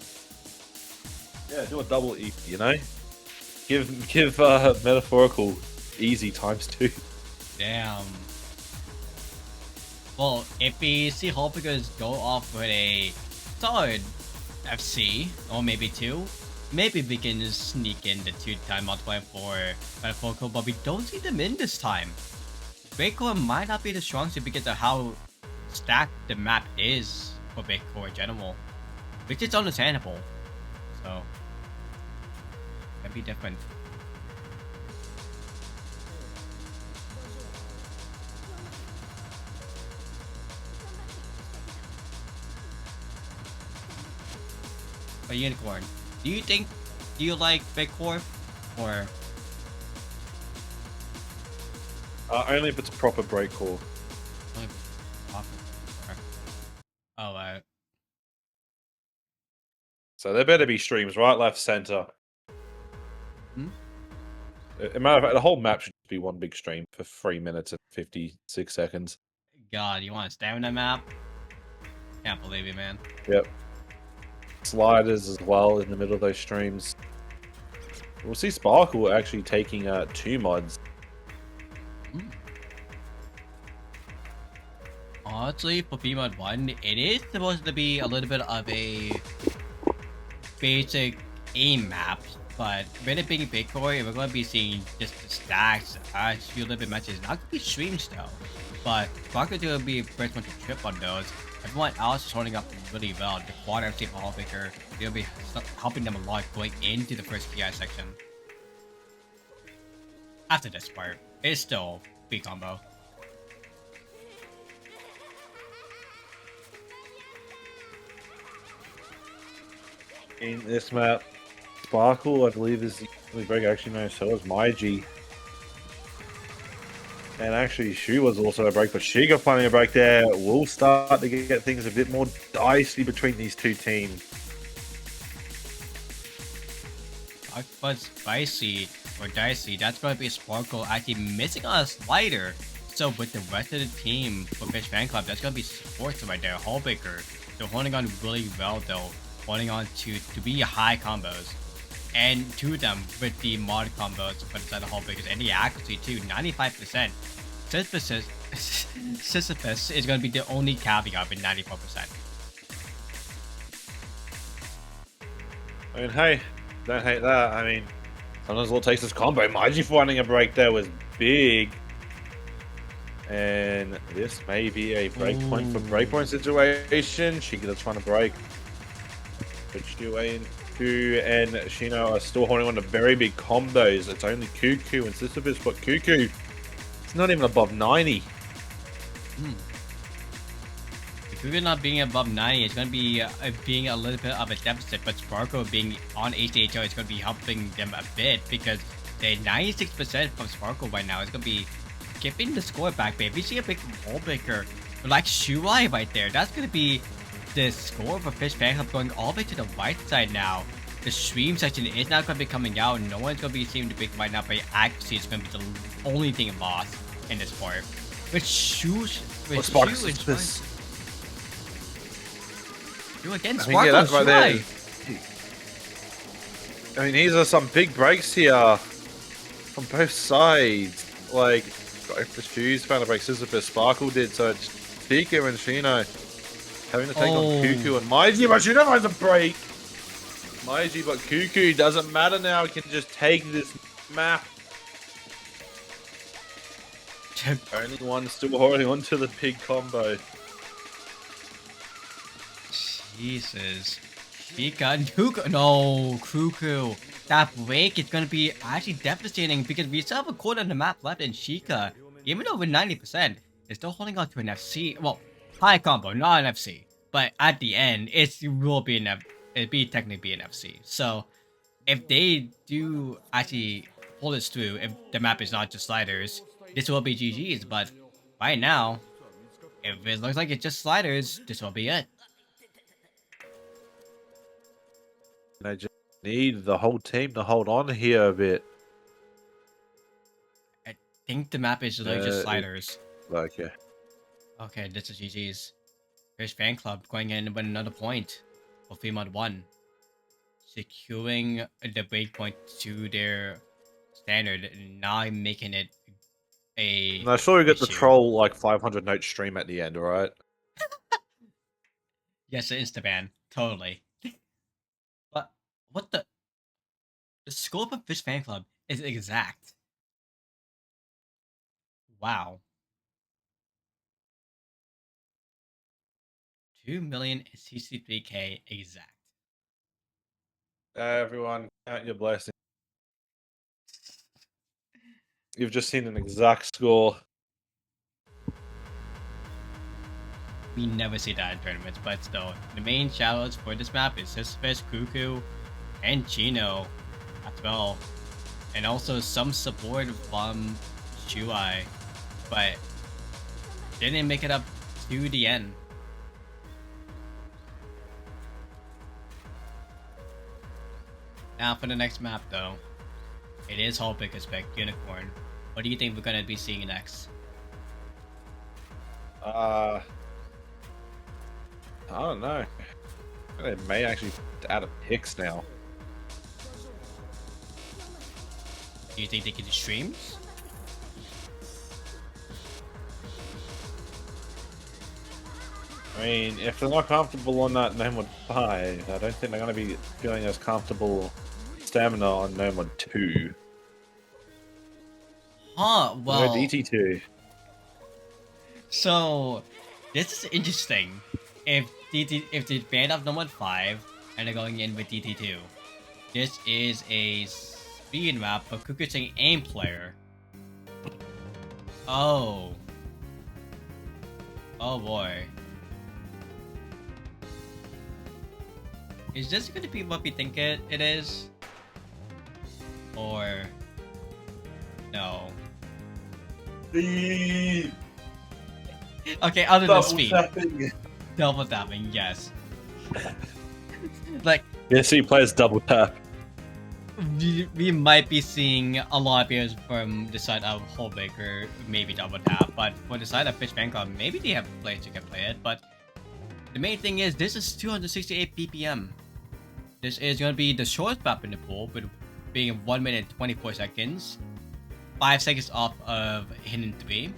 B: Yeah, do a double easy. You know, give metaphorical easy ×2.
A: Damn. Well, if we see Hullbreakers go off with a solid FC, or maybe 2, maybe we can just sneak in the 2-time multiplier for metaphorical, but we don't see them in this time. Great Core might not be the strongest because of how stacked the map is for Big Core in general, which is understandable. So, that'd be different. But Unicorn, do you like Big Core, or?
B: Only if it's proper break core.
A: Oh,
B: So there better be streams, right, left, center. As a matter of fact, the whole map should be one big stream for 3 minutes and 56 seconds.
A: God, you want a stamina map? Can't believe it, man.
B: Yep. Sliders as well in the middle of those streams. We'll see Sparkle actually taking 2 mods.
A: Honestly, for mod 1, it is supposed to be a little bit of a basic aim map, but with it being Big Core, we're going to be seeing just the stacks as you little bit mentioned. It's not going to be streamed still. but Sparkle's gonna be first one to trip on those. Everyone else is holding up really well. The quad MC for Hullbreaker, they'll be helping them a lot going into the first PI section. After this part, it's still B combo.
B: In this map, Sparkle, I believe, is the only break. Actually, no, so is Maiji. And actually, Shu was also a break, but Shiga finding a break there will start to get things a bit more dicey between these two teams.
A: But spicy or dicey, that's going to be Sparkle actually missing a slider. So with the rest of the team for Fish Fan Club, that's going to be supports right there. Hullbreaker, they're holding on really well though, holding on to be high combos. And two of them with the mod combos for the side of Hullbreakers and the accuracy too, 95%. Sisyphus is going to be the only caveat with 94%.
B: I mean, hey, don't hate that. I mean, sometimes all it takes is combo. Maiji finding a break there was big. And this may be a breakpoint for breakpoint situation. Shiga's trying to break. But Shuei and Shino are still holding on to very big combos. It's only Cuckoo and Sisyphus, but Cuckoo, it's not even above 90.
A: Cuckoo not being above 90, it's going to be being a little bit of a deficit, but Sparkle being on HDHO is going to be helping them a bit because the 96% from Sparkle right now is going to be giving the score back, baby. We see a big Hullbreaker, like Shuai right there. That's going to be the score for Fish Fan Club going all the way to the right side now. The stream section is not going to be coming out. No one's going to be seeing the big right now, but accuracy is going to be the only thing lost in this part. With Shu is fine. Shu again, Sparkle,
B: that's right there. I mean, these are some big breaks here from both sides. Like, if the Shu's found a break, Sisyphus, Sparkle did, so it's Pika and Shino having to take on Cuckoo and Maiji, but Shino finds a break. Maiji, but Cuckoo doesn't matter now. He can just take this map. Only one still holding on to the big combo.
A: Jesus. Pika and Cuckoo. No, Cuckoo. That break is going to be actually devastating because we still have a quarter of the map left in Sheikah. Even over 90%, is still holding on to an FC. Well, high combo, not an FC. But at the end, it will be an technically be an FC. So, if they do actually pull this through, if the map is not just sliders, this will be GG's. But right now, if it looks like it's just sliders, this will be it.
B: And I just need the whole team to hold on here a bit.
A: I think the map is literally just sliders.
B: Okay.
A: Okay, this is GG's. Here's Fan Club going in with another point for 3-1. Securing the breakpoint to their standard and not making it a.
B: I'm sure we get the troll like 500 note stream at the end, alright?
A: Yes, the Instaban. Totally. But what the scope of Fish Fan Club is exact. Wow. 2,063,000 exact.
B: Everyone, count your blessings. You've just seen an exact score.
A: We never see that in tournaments, but still, the main shoutouts for this map is Sisyphus, Cuckoo, and Chino as well. And also some support from Shuai, but didn't make it up to the end. Now for the next map though, it is Hullbreaker's pick, Unicorn. What do you think we're going to be seeing next?
B: I don't know. They may actually add a picks now.
A: Do you think they can do streams?
B: I mean, if they're not comfortable on that Nomad 5, I don't think they're going to be feeling as comfortable stamina on Nomad 2.
A: Huh, well...
B: No DT2.
A: So this is interesting. If they banned off number 5 and they're going in with DT2, this is a speed map for Kukusing aim player. Oh. Oh boy. Is this gonna be what we think it is? Or no?
B: The
A: Okay, other than
B: double
A: speed.
B: tapping.
A: Double tapping, yes. Like,
B: Yeah, see players double tap.
A: we might be seeing a lot of players from the side of Hullbreaker maybe double tap, but for the side of FanClub, maybe they have players who can play it, but the main thing is this is 268 BPM. This is going to be the shortest map in the pool, with being 1 minute and 24 seconds, 5 seconds off of Hidden 3,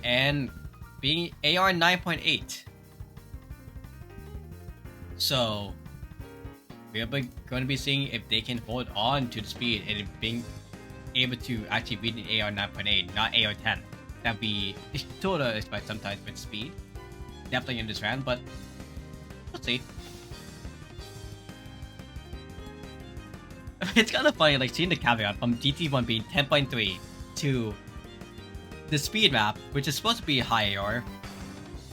A: and being AR 9.8. So we're going to be seeing if they can hold on to the speed and being able to actually beat an AR 9.8, not AR 10. That'd be sort of expect sometimes with speed. Definitely in this round, but we'll see. It's kind of funny, like seeing the caveat from GT1 being 10.3 to the speed map, which is supposed to be high AR,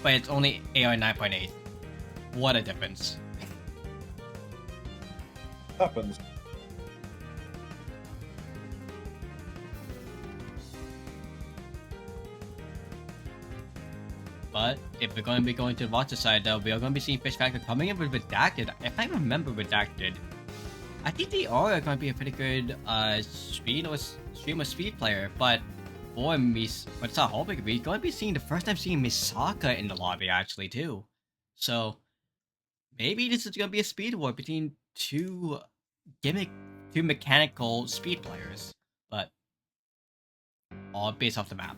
A: but it's only AR 9.8. What a difference.
B: Happens.
A: But if we're going to be going to the roster side, though, we are going to be seeing FanClub coming in with Redacted. If I remember Redacted, I think they are going to be a pretty good streamer speed player. But for it's not Hullbreaker, we're going to be seeing the first time seeing Misaka in the lobby actually too. So maybe this is going to be a speed war between two mechanical speed players, but all based off the map.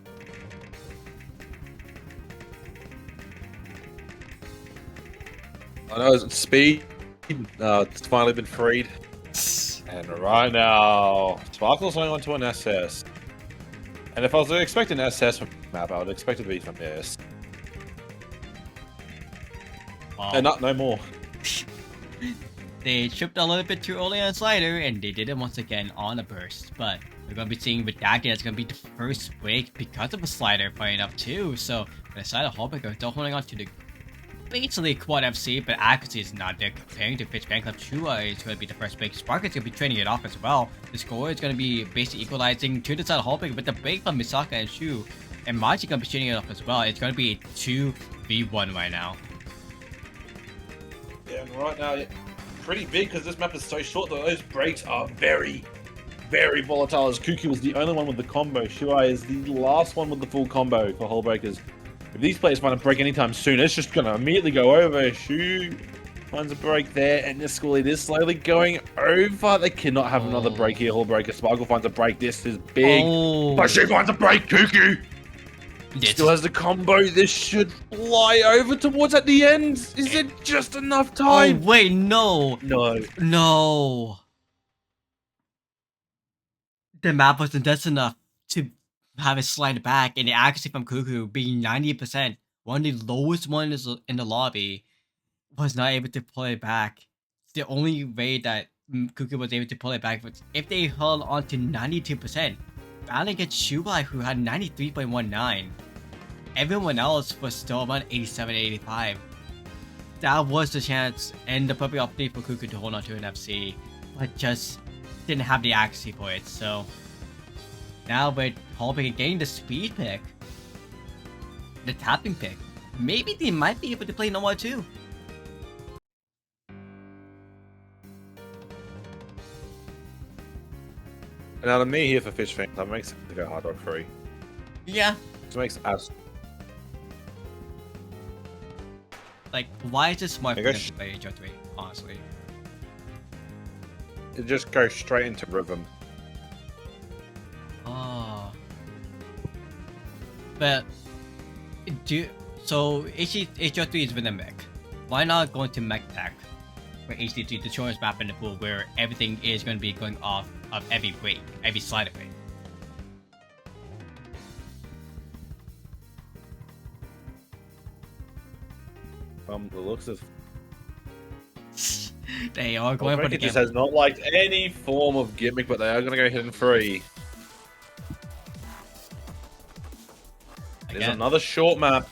B: I know it's speed. It's finally been freed. And right now, Sparkle's only onto an SS. And if I was expecting an SS from the map, I would expect it to be from this. And not no more.
A: They tripped a little bit too early on Slider, and they did it once again on a burst. But we're going to be seeing Redacted, that's going to be the first break because of a Slider, funny enough, too. So, for the side of Hullbreaker, still holding on to the basically quad FC, but accuracy is not there comparing to FanClub. Chua is going to be the first break. Spark is going to be training it off as well. The score is going to be basically equalizing to the side of Hullbreaker, but the break from Misaka and Shu and Maji going to be training it off as well. It's going to be a 2v1 right now.
B: Yeah, and right now, pretty big because this map is so short that those breaks are very, very volatile. As Kuki was the only one with the combo, Shuai is the last one with the full combo for Hullbreakers. If these players find a break anytime soon, it's just going to immediately go over. Shu finds a break there, and this school is slowly going over. They cannot have another break here, Hullbreaker. Sparkle finds a break. This is big. But Shu finds a break, Kuki! Still has the combo. This should fly over towards at the end. Is it just enough time?
A: Oh, wait, no.
B: No.
A: No. The map wasn't just enough to have it slide back, and the accuracy from Cuckoo being 90%, one of the lowest ones in the lobby, was not able to pull it back. The only way that Cuckoo was able to pull it back was if they held on to 92%. Battling against Shubai, who had 93.19. Everyone else was still around 87-85. That was the chance and the perfect opportunity for Cuckoo to hold on to an FC, but just didn't have the accuracy for it. So now with Hullbreaker getting the speed pick, the tapping pick, maybe they might be able to play Noah too.
B: And out of me here for Fish Fang, that makes it go hard rock free.
A: Yeah.
B: It makes us.
A: Like, why is this smart for them to play HO3, honestly?
B: It just goes straight into rhythm.
A: Oh. But so HO3 is with a mech. Why not go into mech tech for HD3, the shortest map in the pool, where everything is going to be going off of every break, every slider break?
B: From the looks of
A: They are going for the
B: Hullbreaker just
A: game.
B: has not liked any form of gimmick, but they are going to go hidden free. There's
A: Again,
B: another short map.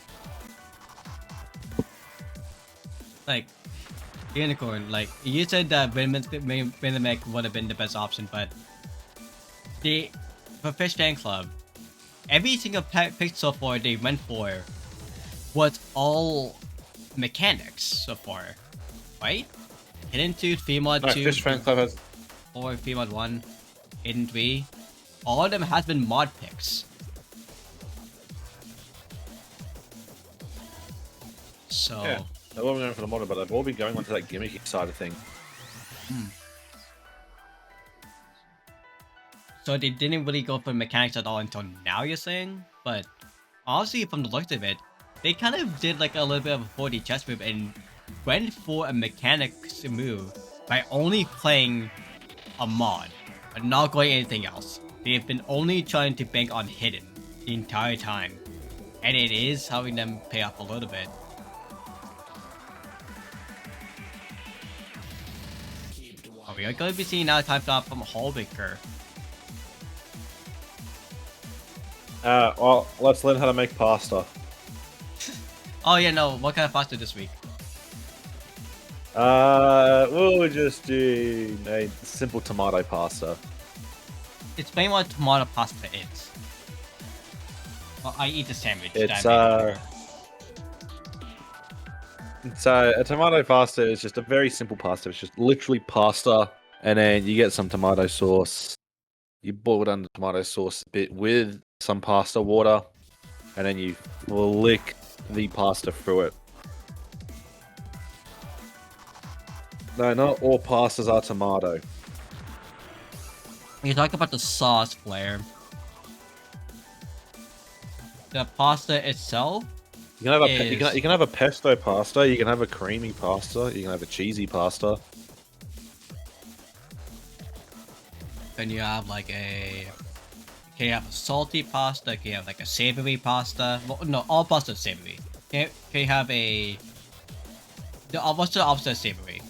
A: like, Unicorn, like, you said that Winamac would have been the best option, but for Fish Fan Club, every single pick so far they went for was all mechanics so far, right? Hidden 2, Free Mod
B: No,
A: 2,
B: Fish Fan Club has
A: 4, Free Mod 1, Hidden 3. All of them has been mod picks. So,
B: yeah. They've all been going for the model, but they've all been going onto that gimmicky side of things.
A: so they didn't really go for mechanics at all until now, you're saying? But honestly, from the looks of it, they kind of did like a little bit of a 4D chess move and went for a mechanics move by only playing a mod and not going anything else. They've been only trying to bank on hidden the entire time, and it is helping them pay off a little bit. Oh, we are going to be seeing now a time stop from Hullbreaker.
B: Well, let's learn how to make pasta.
A: Oh yeah, no, what kind of pasta this week?
B: We'll just do a simple tomato pasta.
A: Explain what tomato pasta is. Well, I eat the sandwich.
B: It's
A: that
B: So a tomato pasta is just a very simple pasta. It's just literally pasta, and then you get some tomato sauce. You boil down the tomato sauce a bit with some pasta water, and then you flick the pasta through it. No, not all pastas are tomato.
A: You talk about the sauce flair. The pasta itself.
B: You can have you can have a pesto pasta. You can have a creamy pasta. You can have a cheesy pasta.
A: Then you have like a. Can you have a salty pasta? Can you have like a savory pasta? Well, no, all pasta is savory. Can you have a. What's the opposite of savory?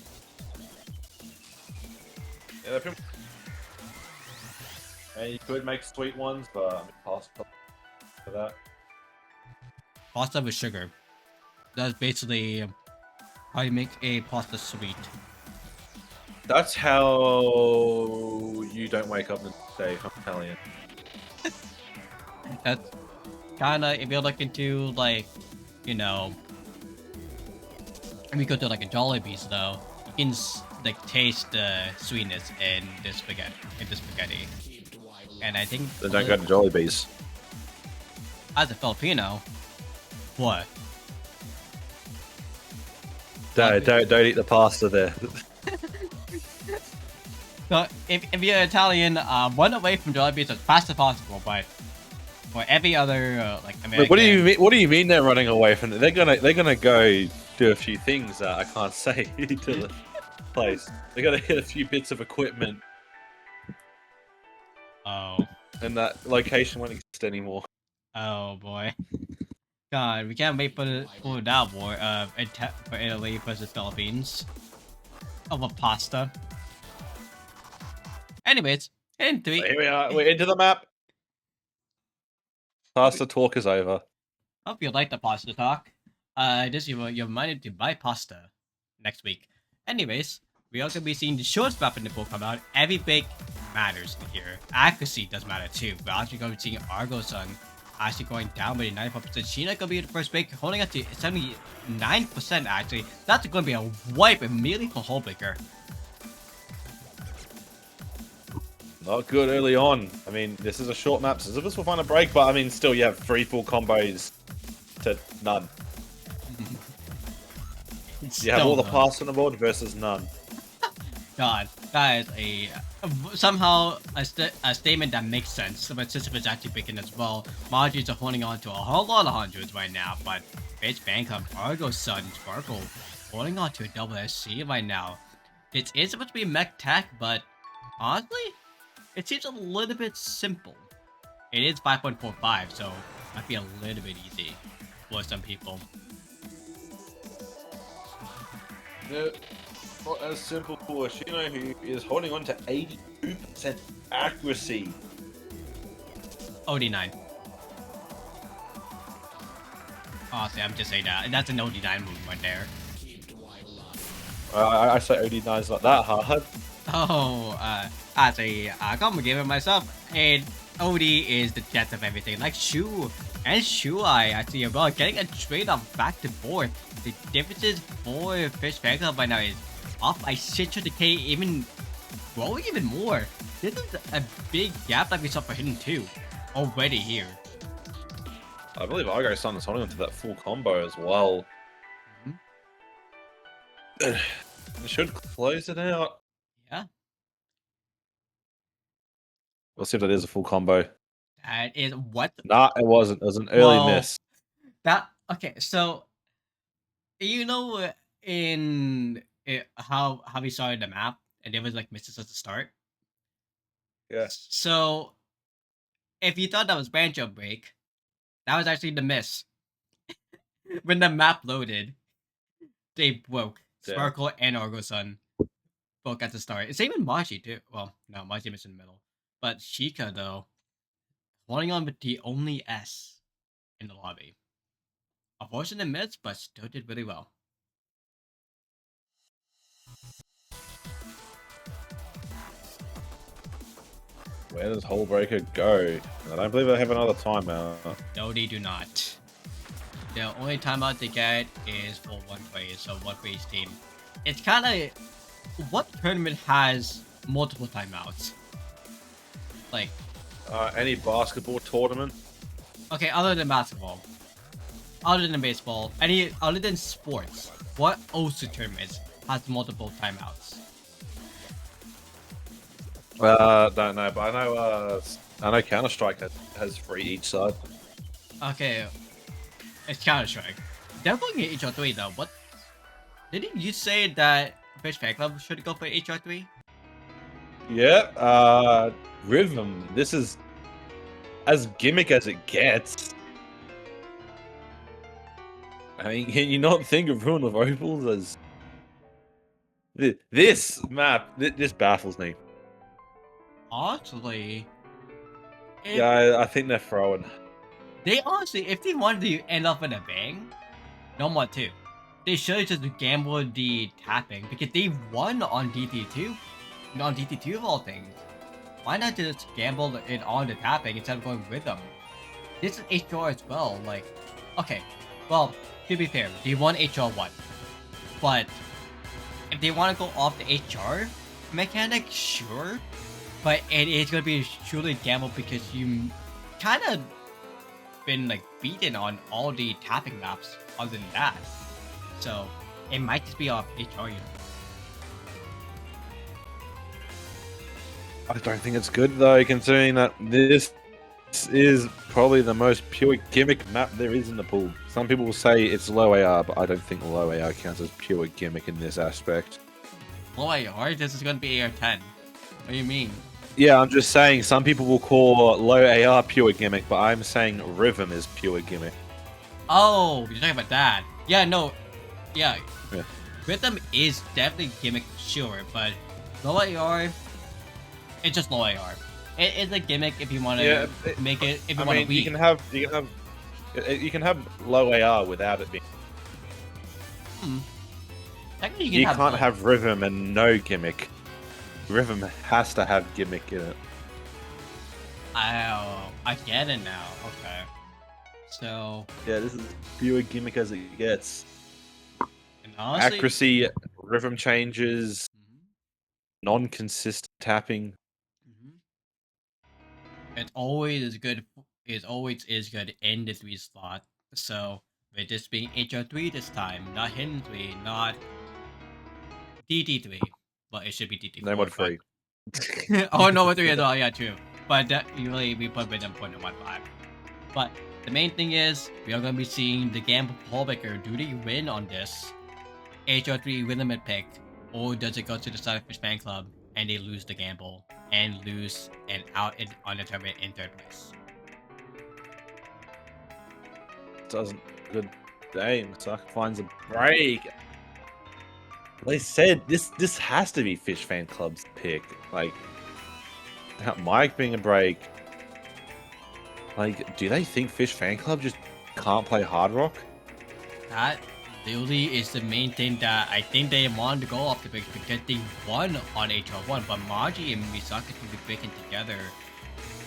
B: Yeah, and you could make sweet ones, but I mean, pasta for that.
A: Pasta with sugar. That's basically how you make a pasta sweet.
B: That's how you don't wake up and say, I'm Italian.
A: That's kinda, if you're looking to, like, you know, if you go to like a Jollibee's though, you can like taste the sweetness in the spaghetti. And I think
B: Then don't go to Jollibee's.
A: as a Filipino, what?
B: Don't eat the pasta there.
A: So if you're Italian, run away from Jollibee's as fast as possible. But for every other like American,
B: Wait, what do you mean they're running away from it? They're gonna go do a few things that I can't say to the place. They're gonna hit a few bits of equipment,
A: Oh,
B: and that location won't exist anymore.
A: oh boy. God, we can't wait for that war for Italy versus Philippines of a pasta. Anyways, in
B: So
A: 3.
B: here we are. We're into the map. Pasta talk is over.
A: Hope you like the pasta talk. Just you're reminded to buy pasta next week. Anyways, we also be seeing the shorts map in the book come out. Every pick matters here. Accuracy does matter too. We're actually going to be seeing Argo-san actually going down by 94%. Sheena going to be the first pick, holding up to 79% actually. That's going to be a wipe immediately for Hullbreaker.
B: Not good early on. I mean, this is a short map. Sisyphus will find a break, but I mean, still, you have 3 full combos to none. You have all the pass on the board versus none.
A: God, that is a somehow a statement that makes sense. But Sisyphus actually picking as well. Margins are holding on to a whole lot of hundreds right now, but Bitch FanClub, Argo-san, Sparkle holding on to a double SC right now. It is supposed to be mech tech, but honestly, it seems a little bit simple. It is 5.45, so might be a little bit easy for some people.
B: Yeah, not as simple for Ashino, who is holding on to 82% accuracy.
A: OD9. Honestly, I'm just saying that. That's an OD9 move right there.
B: I say OD9 is not that hard.
A: Oh, as a common gamer myself, and OD is the death of everything. Like Shu and Shuai actually as well, getting a trade off back to forth. The differences for Fish FanClub right now is off by 600k, even growing even more. This is a big gap that we saw for Hidden 2 already here.
B: I believe Argo-san is holding onto that full combo as well. It should close it out.
A: Yeah.
B: We'll see if that is a full combo.
A: That is what?
B: Nah, it wasn't. It was an early miss.
A: Okay, so you know how we started the map and there was like misses at the start.
B: Yeah.
A: So if you thought that was banjo break, that was actually the miss. When the map loaded, they broke.
B: Yeah.
A: Sparkle and Argo Sun broke at the start. Same with Maji too. Well, no, Maji missed in the middle. But Sheikah though, holding on with the only S in the lobby. Unfortunate miss, but still did really well.
B: Where does Hullbreaker go? I don't believe they have another timeout.
A: No, they do not. The only timeout they get is for one phase, so one for each team. It's kind of... What tournament has multiple timeouts? Like...
B: Any basketball tournament?
A: Okay, other than basketball. Other than baseball. Other than sports. What OSU tournaments has multiple timeouts?
B: Don't know, but I know Counter-Strike has 3 each side.
A: Okay, it's Counter-Strike. They're going at HR3 though. What? Didn't you say that Fish FanClub should go for HR3?
B: Yeah, Rhythm. This is as gimmick as it gets. I mean, can you not think of Ruin of Opals as... This map, this baffles me.
A: Honestly...
B: Yeah, I think they're throwing.
A: They honestly, if they wanted to end up with a bang, no more too. They should have just gambled the tapping because they won on DT2. On DT2 of all things. Why not just gamble it on the tapping instead of going with them? This is HR as well, like, okay, well, to be fair, they won HR1. But if they want to go off the HR mechanic, sure. But it is going to be truly gamble because you kind of been like beaten on all the tapping maps other than that. So it might just be off HR, you know.
B: I don't think it's good though, considering that this is probably the most pure gimmick map there is in the pool. Some people will say it's low AR, but I don't think low AR counts as pure gimmick in this aspect.
A: Low AR? This is going to be AR10. What do you mean?
B: Yeah, I'm just saying some people will call low AR pure gimmick, but I'm saying Rhythm is pure gimmick.
A: Oh, you're talking about that. Yeah, no. Yeah.
B: Yeah.
A: Rhythm is definitely gimmick, sure, but low AR, it's just low AR. It's a gimmick if you want to make it, if you want to weak.
B: You can have low AR without it being...
A: Technically,
B: You can't have Rhythm and no gimmick. Rhythm has to have gimmick in it.
A: Oh, I get it now. Okay. So...
B: Yeah, this is pure gimmick as it gets.
A: And honestly,
B: accuracy, rhythm changes, non-consistent tapping.
A: It always is good. It always is good in the 3 slot. So with this being HR3 this time, not Hidden 3, not DT3, but it should be DT4.
B: No mod 3.
A: Oh, no mod 3 as well. Yeah, true. But usually we put Rhythm 0.15. But the main thing is we are going to be seeing the gamble Hullbreaker. Do they win on this HR3 Rhythm at pick, or does it go to the side of Fish FanClub and they lose the gamble and lose and out on the tournament in 3rd place?
B: Doesn't good game. Suck finds a break. They said this has to be Fish Fan Club's pick. Like, Mike being a break. Like, do they think Fish Fan Club just can't play Hard Rock?
A: That literally is the main thing that I think they want to go off the base because they won on HR1, but Margie and Misaka can be breaking together.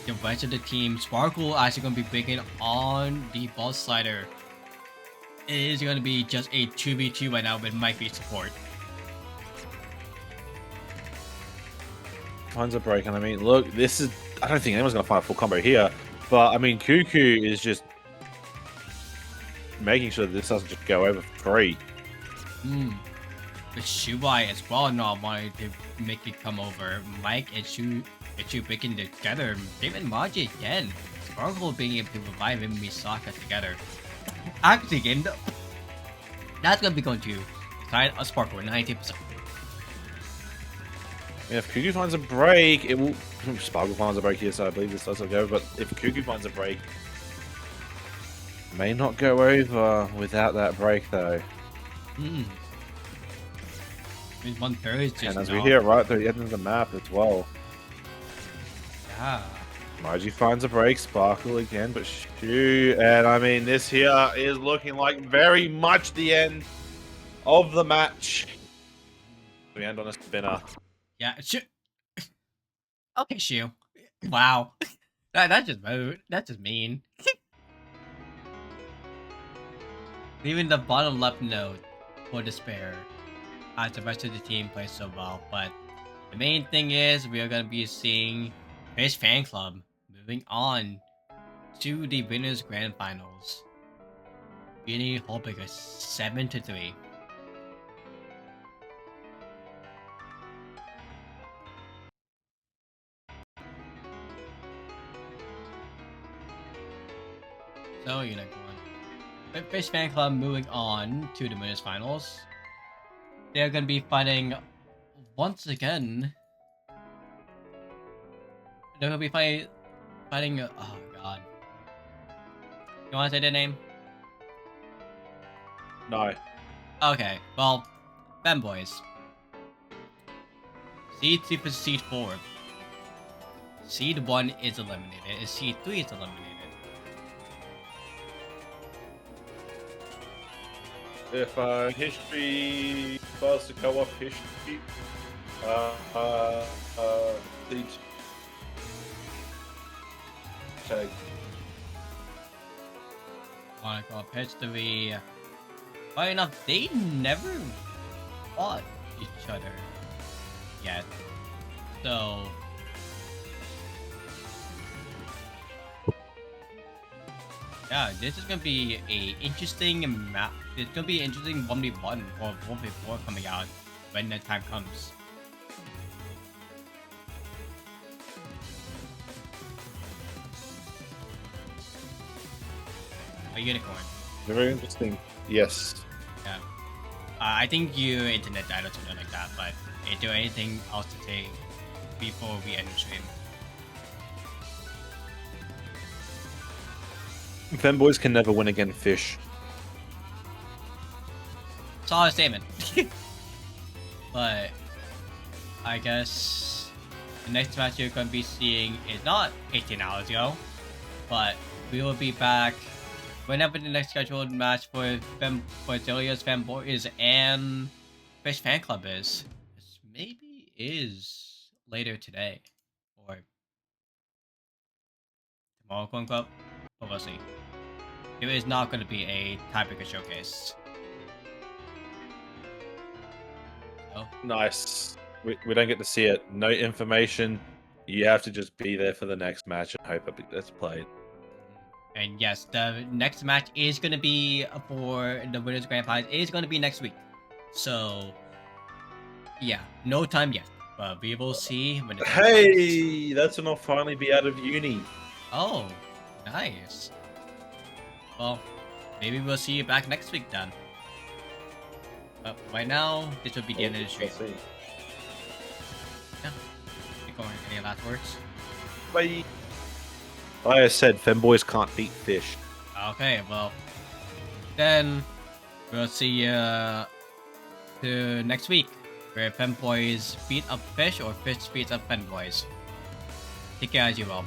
A: The rest of the team, Sparkle actually going to be breaking on the ball slider. It is going to be just a 2v2 right now with Mike V support.
B: Finds a break, and I mean, look, this is... I don't think anyone's going to find a full combo here, but I mean, Cuckoo is just making sure that this doesn't just go over for free.
A: But Shubai as well not wanting to make it come over. Mike and Shu breaking together. David Maji again. Sparkle being able to revive him and Misaka together. Actually, game that's gonna be going to side a Sparkle 90%.
B: Yeah, if Cuckoo finds a break, it will... Sparkle finds a break here, so I believe this doesn't go, but if Cuckoo finds a break, may not go over without that break, though.
A: It's 1/3 just
B: and as we hear right at the end of the map as well.
A: Yeah.
B: Margie finds a break, Sparkle again, but shoot. And I mean, this here is looking like very much the end of the match. We end on a spinner.
A: Yeah, Shu. Okay, Shu. Wow. That's just rude. That's just mean. Leaving the bottom left note for despair. As the rest of the team plays so well, but the main thing is we are going to be seeing Fish Fan Club moving on to the Winners Grand Finals, beating Hullbreaker 7-3. So you know, but Fish Fan Club moving on to the Winners Finals. They're going to be fighting once again. They're going to be fighting. Oh god. You want to say their name?
B: No.
A: Okay. Well, Femboys. Seed 2 for Seed 4. Seed 1 is eliminated, and Seed 3 is eliminated.
B: If history starts to go off history, these tag.
A: Wanna go pitch 3. Funny enough, they never fought each other yet. So yeah, this is gonna be a interesting map. It's gonna be an interesting 1v1 or 1v4 coming out when that time comes. A unicorn.
B: Very interesting. Yes.
A: Yeah. I think your internet died or something like that, but is there anything else to say before we end the stream?
B: Femboys can never win against Fish.
A: Solid statement. But I guess the next match you're going to be seeing is not 18 hours ago, but we will be back whenever the next scheduled match for Zelia's Femboys and Fish Fan Club is. This maybe is later today or tomorrow, quote unquote, but we'll see. It is not going to be a tiebreaker showcase. So,
B: Nice. We don't get to see it. No information. You have to just be there for the next match and hope it gets played.
A: and yes, the next match is going to be for the Winners Grand Prize. It is going to be next week. So, yeah, no time yet. But we will see when the time comes.
B: Hey, that's when I'll finally be out of uni.
A: Oh, nice. Well, maybe we'll see you back next week then. But right now, this will be the end of the stream.
B: We'll see.
A: Yeah. Before any last words?
B: Bye. Like I said, Femboys can't beat Fish.
A: Okay, well, then we'll see you to next week, where Pen Boys beat up Fish or Fish beats up Pen Boys. Take care as you will.